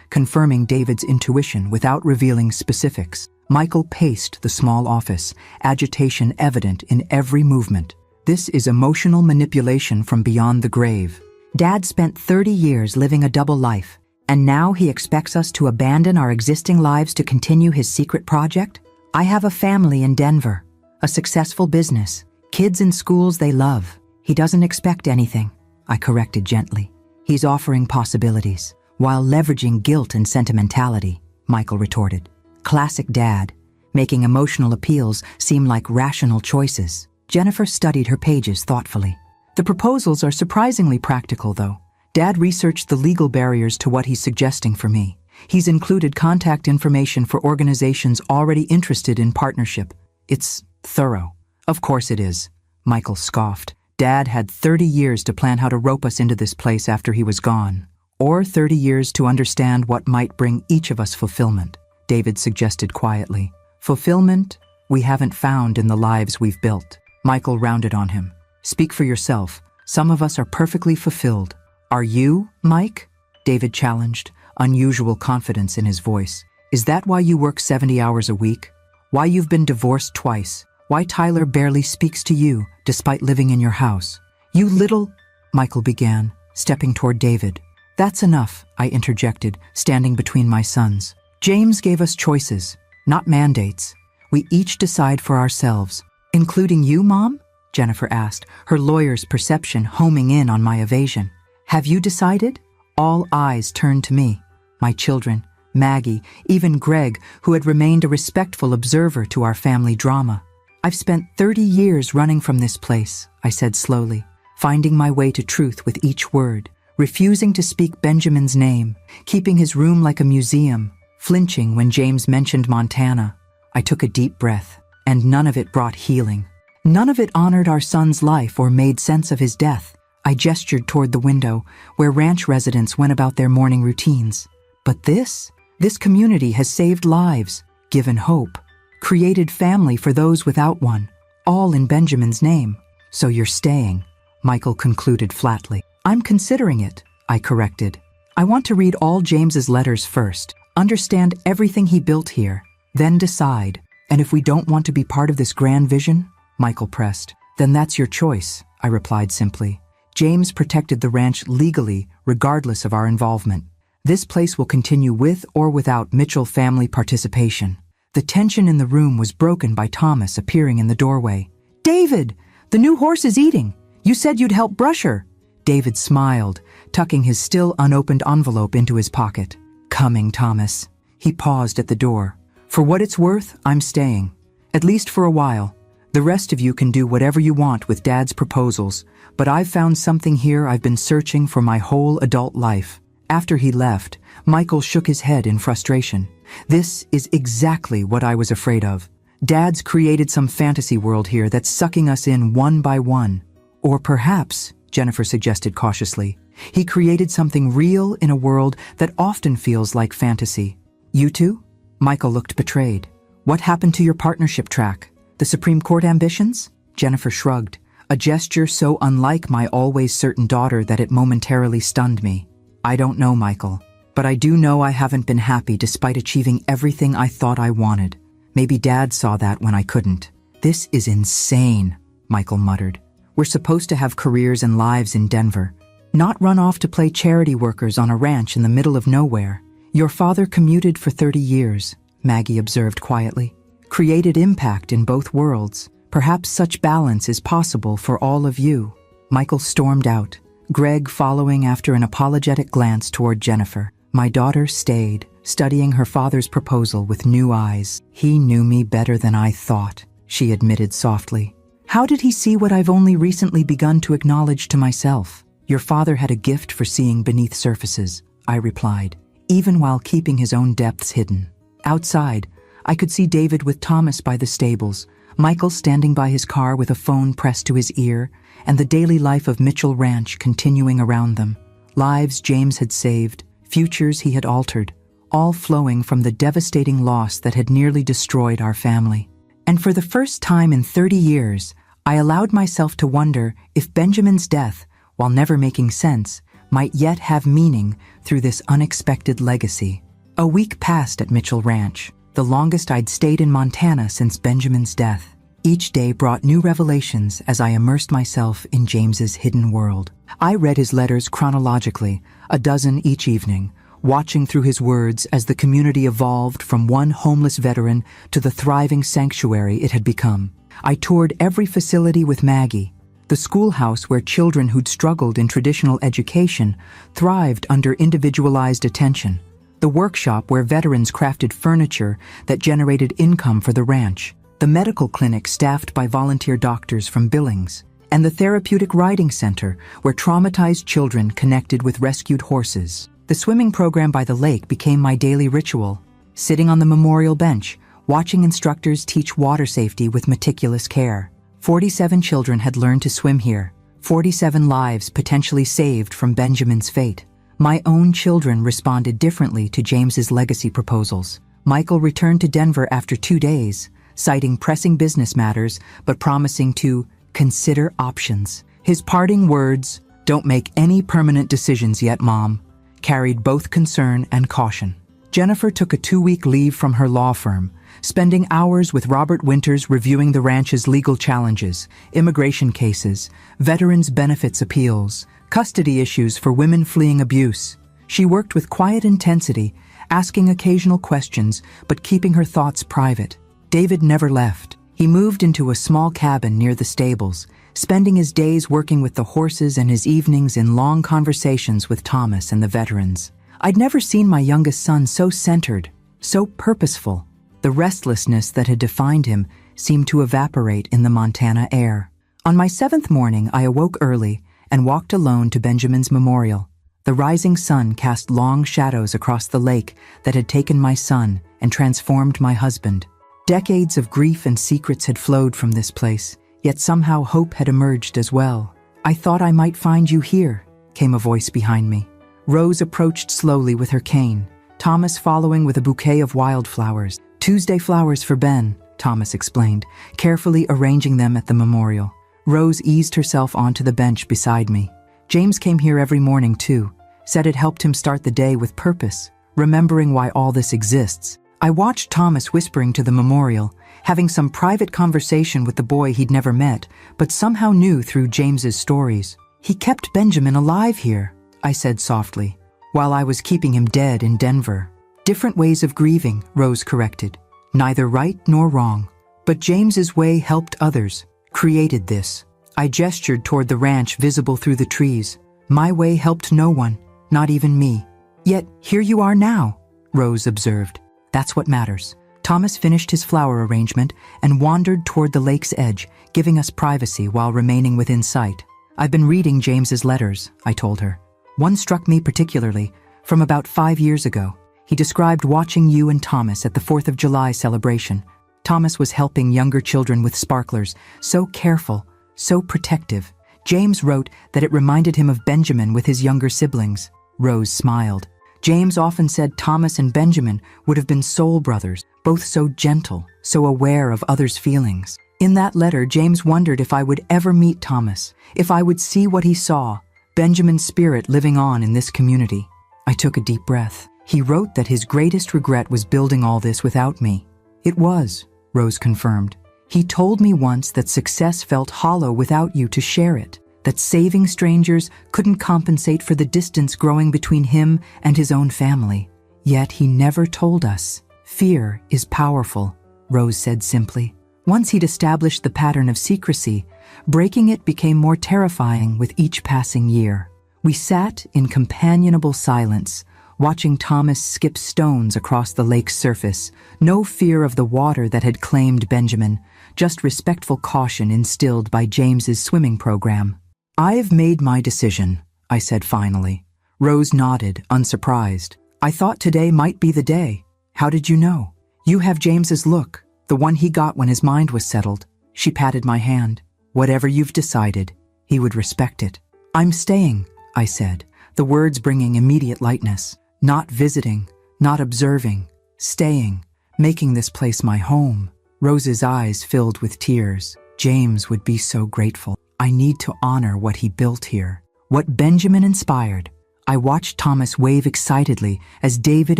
confirming David's intuition without revealing specifics. Michael paced the small office, agitation evident in every movement. This is emotional manipulation from beyond the grave. Dad spent 30 years living a double life, and now he expects us to abandon our existing lives to continue his secret project? I have a family in Denver, a successful business, kids in schools they love. He doesn't expect anything, I corrected gently. He's offering possibilities, while leveraging guilt and sentimentality, Michael retorted. Classic Dad, making emotional appeals seem like rational choices. Jennifer studied her pages thoughtfully. The proposals are surprisingly practical, though. Dad researched the legal barriers to what he's suggesting for me. He's included contact information for organizations already interested in partnership. It's thorough. Of course it is, Michael scoffed. Dad had 30 years to plan how to rope us into this place after he was gone. Or 30 years to understand what might bring each of us fulfillment, David suggested quietly. Fulfillment we haven't found in the lives we've built. Michael rounded on him. Speak for yourself. Some of us are perfectly fulfilled. Are you, Mike? David challenged, unusual confidence in his voice. Is that why you work 70 hours a week? Why you've been divorced twice? Why Tyler barely speaks to you, despite living in your house? You little... Michael began, stepping toward David. That's enough, I interjected, standing between my sons. James gave us choices, not mandates. We each decide for ourselves. Including you, Mom? Jennifer asked, her lawyer's perception homing in on my evasion. Have you decided? All eyes turned to me. My children, Maggie, even Greg, who had remained a respectful observer to our family drama. I've spent 30 years running from this place, I said slowly, finding my way to truth with each word, refusing to speak Benjamin's name, keeping his room like a museum, flinching when James mentioned Montana. I took a deep breath, and none of it brought healing. None of it honored our son's life or made sense of his death. I gestured toward the window, where ranch residents went about their morning routines. But this community has saved lives, given hope, created family for those without one, all in Benjamin's name. So you're staying, Michael concluded flatly. I'm considering it, I corrected. I want to read all James's letters first, understand everything he built here, then decide. And if we don't want to be part of this grand vision, Michael pressed, then that's your choice, I replied simply. James protected the ranch legally, regardless of our involvement. This place will continue with or without Mitchell family participation. The tension in the room was broken by Thomas appearing in the doorway. David, the new horse is eating. You said you'd help brush her. David smiled, tucking his still unopened envelope into his pocket. Coming, Thomas. He paused at the door. For what it's worth, I'm staying. At least for a while. The rest of you can do whatever you want with Dad's proposals, but I've found something here I've been searching for my whole adult life. After he left, Michael shook his head in frustration. This is exactly what I was afraid of. Dad's created some fantasy world here that's sucking us in one by one. Or perhaps, Jennifer suggested cautiously, he created something real in a world that often feels like fantasy. You two? Michael looked betrayed. What happened to your partnership track? The Supreme Court ambitions? Jennifer shrugged, a gesture so unlike my always certain daughter that it momentarily stunned me. I don't know, Michael, but I do know I haven't been happy despite achieving everything I thought I wanted. Maybe Dad saw that when I couldn't. This is insane, Michael muttered. We're supposed to have careers and lives in Denver, not run off to play charity workers on a ranch in the middle of nowhere. Your father commuted for 30 years, Maggie observed quietly. Created impact in both worlds. Perhaps such balance is possible for all of you. Michael stormed out, Greg following after an apologetic glance toward Jennifer. My daughter stayed, studying her father's proposal with new eyes. He knew me better than I thought, she admitted softly. How did he see what I've only recently begun to acknowledge to myself? Your father had a gift for seeing beneath surfaces, I replied, even while keeping his own depths hidden. Outside, I could see David with Thomas by the stables, Michael standing by his car with a phone pressed to his ear, and the daily life of Mitchell Ranch continuing around them. Lives James had saved, futures he had altered, all flowing from the devastating loss that had nearly destroyed our family. And for the first time in 30 years, I allowed myself to wonder if Benjamin's death, while never making sense, might yet have meaning through this unexpected legacy. A week passed at Mitchell Ranch, the longest I'd stayed in Montana since Benjamin's death. Each day brought new revelations as I immersed myself in James's hidden world. I read his letters chronologically, a dozen each evening, watching through his words as the community evolved from one homeless veteran to the thriving sanctuary it had become. I toured every facility with Maggie, the schoolhouse where children who'd struggled in traditional education thrived under individualized attention, the workshop where veterans crafted furniture that generated income for the ranch, the medical clinic staffed by volunteer doctors from Billings, and the therapeutic riding center where traumatized children connected with rescued horses. The swimming program by the lake became my daily ritual, sitting on the memorial bench, watching instructors teach water safety with meticulous care. 47 children had learned to swim here, 47 lives potentially saved from Benjamin's fate. My own children responded differently to James's legacy proposals. Michael returned to Denver after 2 days, citing pressing business matters but promising to consider options. His parting words, "Don't make any permanent decisions yet, Mom," carried both concern and caution. Jennifer took a 2-week leave from her law firm, spending hours with Robert Winters reviewing the ranch's legal challenges, immigration cases, veterans' benefits appeals, custody issues for women fleeing abuse. She worked with quiet intensity, asking occasional questions but keeping her thoughts private. David never left. He moved into a small cabin near the stables, spending his days working with the horses and his evenings in long conversations with Thomas and the veterans. I'd never seen my youngest son so centered, so purposeful. The restlessness that had defined him seemed to evaporate in the Montana air. On my 7th morning, I awoke early and walked alone to Benjamin's memorial. The rising sun cast long shadows across the lake that had taken my son and transformed my husband. Decades of grief and secrets had flowed from this place, yet somehow hope had emerged as well. "I thought I might find you here," came a voice behind me. Rose approached slowly with her cane, Thomas following with a bouquet of wildflowers. "Tuesday flowers for Ben," Thomas explained, carefully arranging them at the memorial. Rose eased herself onto the bench beside me. "James came here every morning too, said it helped him start the day with purpose, remembering why all this exists." I watched Thomas whispering to the memorial, having some private conversation with the boy he'd never met, but somehow knew through James's stories. "He kept Benjamin alive here," I said softly, "while I was keeping him dead in Denver." "Different ways of grieving," Rose corrected. "Neither right nor wrong. But James's way helped others, created this." I gestured toward the ranch visible through the trees. "My way helped no one, not even me. Yet here you are now," Rose observed. "That's what matters." Thomas finished his flower arrangement and wandered toward the lake's edge, giving us privacy while remaining within sight. "I've been reading James's letters," I told her. "One struck me particularly, from about 5 years ago. He described watching you and Thomas at the 4th of July celebration. Thomas was helping younger children with sparklers, so careful, so protective. James wrote that it reminded him of Benjamin with his younger siblings." Rose smiled. "James often said Thomas and Benjamin would have been soul brothers, both so gentle, so aware of others' feelings. In that letter, James wondered if I would ever meet Thomas, if I would see what he saw, Benjamin's spirit living on in this community." I took a deep breath. "He wrote that his greatest regret was building all this without me." "It was," Rose confirmed. "He told me once that success felt hollow without you to share it, that saving strangers couldn't compensate for the distance growing between him and his own family. Yet he never told us. Fear is powerful," Rose said simply. "Once he'd established the pattern of secrecy, breaking it became more terrifying with each passing year." We sat in companionable silence, watching Thomas skip stones across the lake's surface, no fear of the water that had claimed Benjamin, just respectful caution instilled by James's swimming program. "I've made my decision," I said finally. Rose nodded, unsurprised. I thought today might be the day. How did you know? You have James's look, the one he got when his mind was settled. She patted my hand. Whatever you've decided, he would respect it. I'm staying, I said, the words bringing immediate lightness. Not visiting, not observing, staying, making this place my home. Rose's eyes filled with tears. James would be so grateful. I need to honor what he built here, what Benjamin inspired. I watched Thomas wave excitedly as David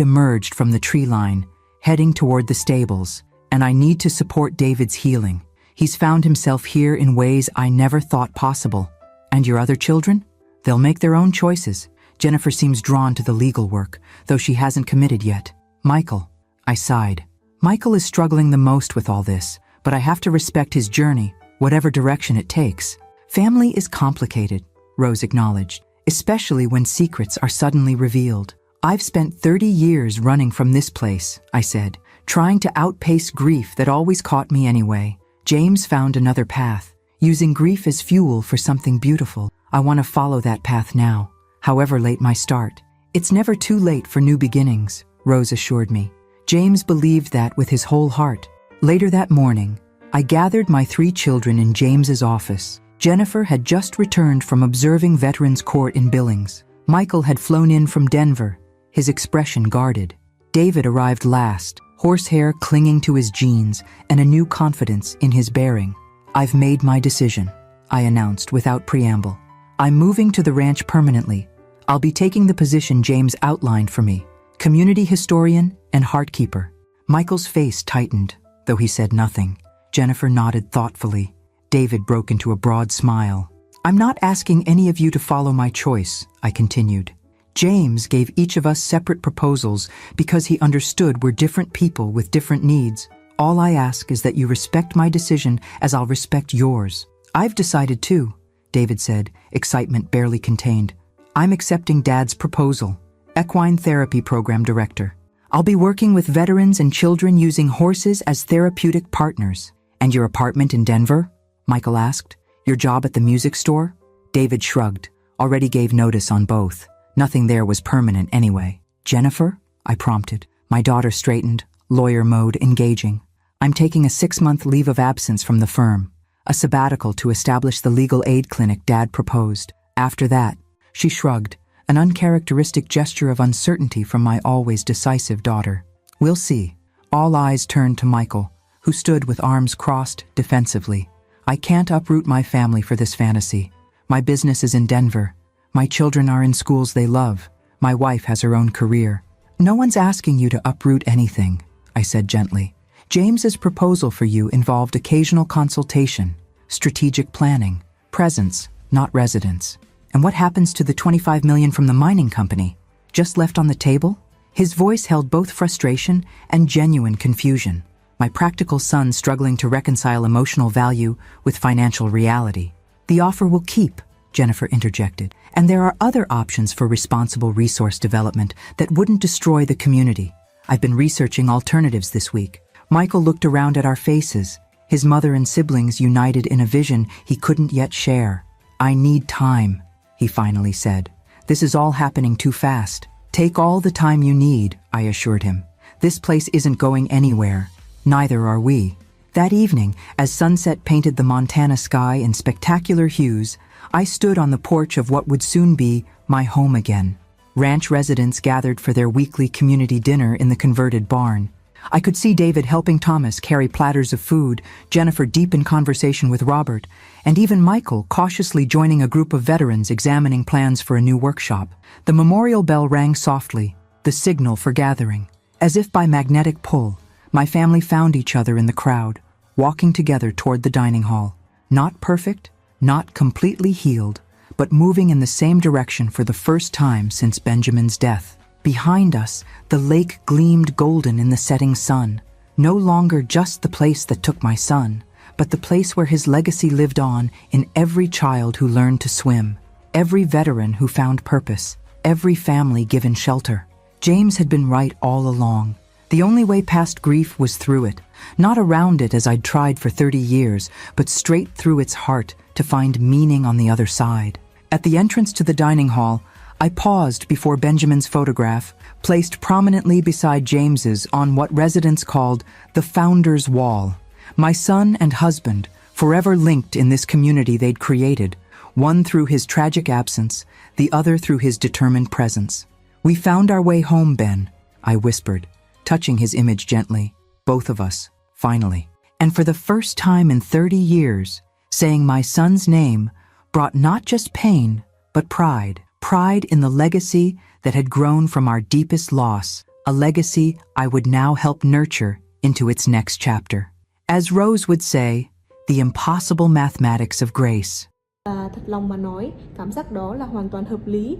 emerged from the tree line, heading toward the stables, and I need to support David's healing. He's found himself here in ways I never thought possible. And your other children? They'll make their own choices. Jennifer seems drawn to the legal work, though she hasn't committed yet. Michael, I sighed. Michael is struggling the most with all this, but I have to respect his journey, whatever direction it takes. Family is complicated, Rose acknowledged, especially when secrets are suddenly revealed. I've spent 30 years running from this place, I said, trying to outpace grief that always caught me anyway. James found another path, using grief as fuel for something beautiful. I want to follow that path now, however late my start. It's never too late for new beginnings, Rose assured me. James believed that with his whole heart. Later that morning, I gathered my 3 children in James's office. Jennifer had just returned from observing Veterans Court in Billings. Michael had flown in from Denver, his expression guarded. David arrived last, horsehair clinging to his jeans and a new confidence in his bearing. I've made my decision, I announced without preamble. I'm moving to the ranch permanently. I'll be taking the position James outlined for me, community historian and heartkeeper. Michael's face tightened, though he said nothing. Jennifer nodded thoughtfully. David broke into a broad smile. I'm not asking any of you to follow my choice, I continued. James gave each of us separate proposals because he understood we're different people with different needs. All I ask is that you respect my decision as I'll respect yours. I've decided too, David said, excitement barely contained. I'm accepting Dad's proposal, equine therapy program director. I'll be working with veterans and children using horses as therapeutic partners. And your apartment in Denver? Michael asked. Your job at the music store? David shrugged. Already gave notice on both. Nothing there was permanent anyway. Jennifer? I prompted. My daughter straightened, lawyer mode engaging. I'm taking a 6-month leave of absence from the firm. A sabbatical to establish the legal aid clinic Dad proposed. After that, she shrugged, an uncharacteristic gesture of uncertainty from my always decisive daughter. We'll see. All eyes turned to Michael, who stood with arms crossed defensively. I can't uproot my family for this fantasy. My business is in Denver. My children are in schools they love. My wife has her own career. No one's asking you to uproot anything, I said gently. James's proposal for you involved occasional consultation, strategic planning, presence, not residence. And what happens to the $25 million from the mining company? Just left on the table? His voice held both frustration and genuine confusion. My practical son struggling to reconcile emotional value with financial reality. The offer will keep, Jennifer interjected, and there are other options for responsible resource development that wouldn't destroy the community. I've been researching alternatives this week. Michael looked around at our faces, his mother and siblings united in a vision he couldn't yet share. I need time, he finally said. This is all happening too fast. Take all the time you need, I assured him. This place isn't going anywhere. Neither are we. That evening, as sunset painted the Montana sky in spectacular hues, I stood on the porch of what would soon be my home again. Ranch residents gathered for their weekly community dinner in the converted barn. I could see David helping Thomas carry platters of food, Jennifer deep in conversation with Robert, and even Michael cautiously joining a group of veterans examining plans for a new workshop. The memorial bell rang softly, the signal for gathering. As if by magnetic pull, my family found each other in the crowd, walking together toward the dining hall. Not perfect, not completely healed, but moving in the same direction for the first time since Benjamin's death. Behind us, the lake gleamed golden in the setting sun, no longer just the place that took my son, but the place where his legacy lived on in every child who learned to swim, every veteran who found purpose, every family given shelter. James had been right all along. The only way past grief was through it, not around it as I'd tried for 30 years, but straight through its heart to find meaning on the other side. At the entrance to the dining hall, I paused before Benjamin's photograph, placed prominently beside James's on what residents called the Founder's Wall. My son and husband, forever linked in this community they'd created, one through his tragic absence, the other through his determined presence. We found our way home, Ben, I whispered, touching his image gently. Both of us, finally. And for the first time in 30 years, saying my son's name brought not just pain, but pride. Pride in the legacy that had grown from our deepest loss, a legacy I would now help nurture into its next chapter. As Rose would say, the impossible mathematics of grace. Thật lòng mà nói, cảm giác đó là hoàn toàn hợp lý.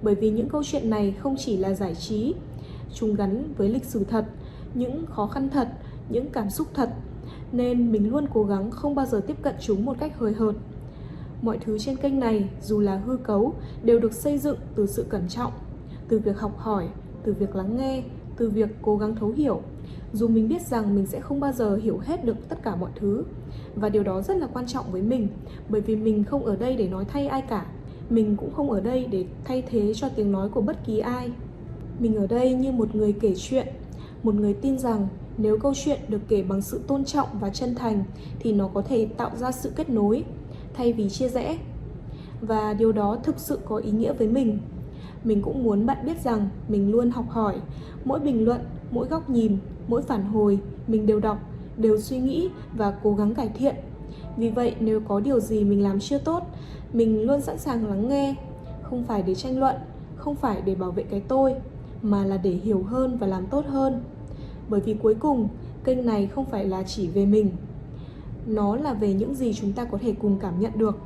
Bởi vì những câu chuyện này không chỉ là giải trí, chúng gắn với lịch sử thật, những khó khăn thật, những cảm xúc thật. Nên mình luôn cố gắng không bao giờ tiếp cận chúng một cách hời hợt. Mọi thứ trên kênh này, dù là hư cấu, đều được xây dựng từ sự cẩn trọng, từ việc học hỏi, từ việc lắng nghe, từ việc cố gắng thấu hiểu. Dù mình biết rằng mình sẽ không bao giờ hiểu hết được tất cả mọi thứ. Và điều đó rất là quan trọng với mình, bởi vì mình không ở đây để nói thay ai cả. Mình cũng không ở đây để thay thế cho tiếng nói của bất kỳ ai. Mình ở đây như một người kể chuyện, một người tin rằng nếu câu chuyện được kể bằng sự tôn trọng và chân thành thì nó có thể tạo ra sự kết nối thay vì chia rẽ. Và điều đó thực sự có ý nghĩa với mình. Mình cũng muốn bạn biết rằng mình luôn học hỏi. Mỗi bình luận, mỗi góc nhìn, mỗi phản hồi mình đều đọc, đều suy nghĩ và cố gắng cải thiện. Vì vậy nếu có điều gì mình làm chưa tốt, mình luôn sẵn sàng lắng nghe. Không phải để tranh luận, không phải để bảo vệ cái tôi, mà là để hiểu hơn và làm tốt hơn. Bởi vì cuối cùng, kênh này không phải là chỉ về mình. Nó là về những gì chúng ta có thể cùng cảm nhận được.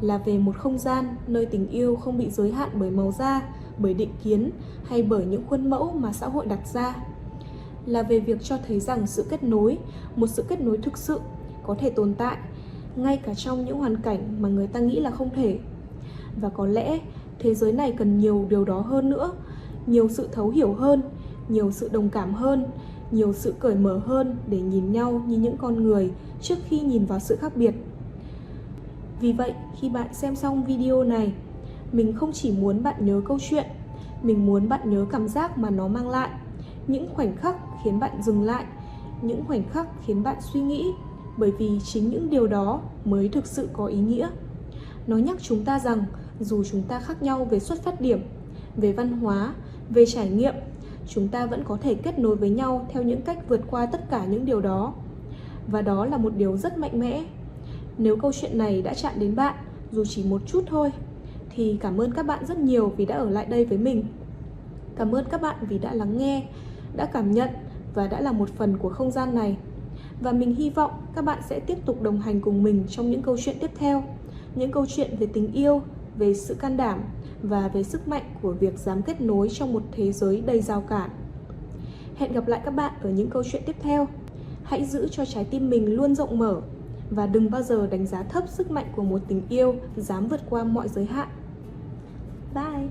Là về một không gian nơi tình yêu không bị giới hạn bởi màu da, bởi định kiến hay bởi những khuôn mẫu mà xã hội đặt ra. Là về việc cho thấy rằng sự kết nối, một sự kết nối thực sự có thể tồn tại ngay cả trong những hoàn cảnh mà người ta nghĩ là không thể. Và có lẽ thế giới này cần nhiều điều đó hơn nữa, nhiều sự thấu hiểu hơn, nhiều sự đồng cảm hơn, nhiều sự cởi mở hơn để nhìn nhau như những con người trước khi nhìn vào sự khác biệt. Vì vậy, khi bạn xem xong video này, mình không chỉ muốn bạn nhớ câu chuyện, mình muốn bạn nhớ cảm giác mà nó mang lại, những khoảnh khắc khiến bạn dừng lại, những khoảnh khắc khiến bạn suy nghĩ, bởi vì chính những điều đó mới thực sự có ý nghĩa. Nó nhắc chúng ta rằng dù chúng ta khác nhau về xuất phát điểm, về văn hóa, về trải nghiệm, chúng ta vẫn có thể kết nối với nhau theo những cách vượt qua tất cả những điều đó. Và đó là một điều rất mạnh mẽ. Nếu câu chuyện này đã chạm đến bạn, dù chỉ một chút thôi, thì cảm ơn các bạn rất nhiều vì đã ở lại đây với mình. Cảm ơn các bạn vì đã lắng nghe, đã cảm nhận và đã là một phần của không gian này. Và mình hy vọng các bạn sẽ tiếp tục đồng hành cùng mình trong những câu chuyện tiếp theo. Những câu chuyện về tình yêu, về sự can đảm và về sức mạnh của việc dám kết nối trong một thế giới đầy rào cản. Hẹn gặp lại các bạn ở những câu chuyện tiếp theo. Hãy giữ cho trái tim mình luôn rộng mở và đừng bao giờ đánh giá thấp sức mạnh của một tình yêu dám vượt qua mọi giới hạn. Bye!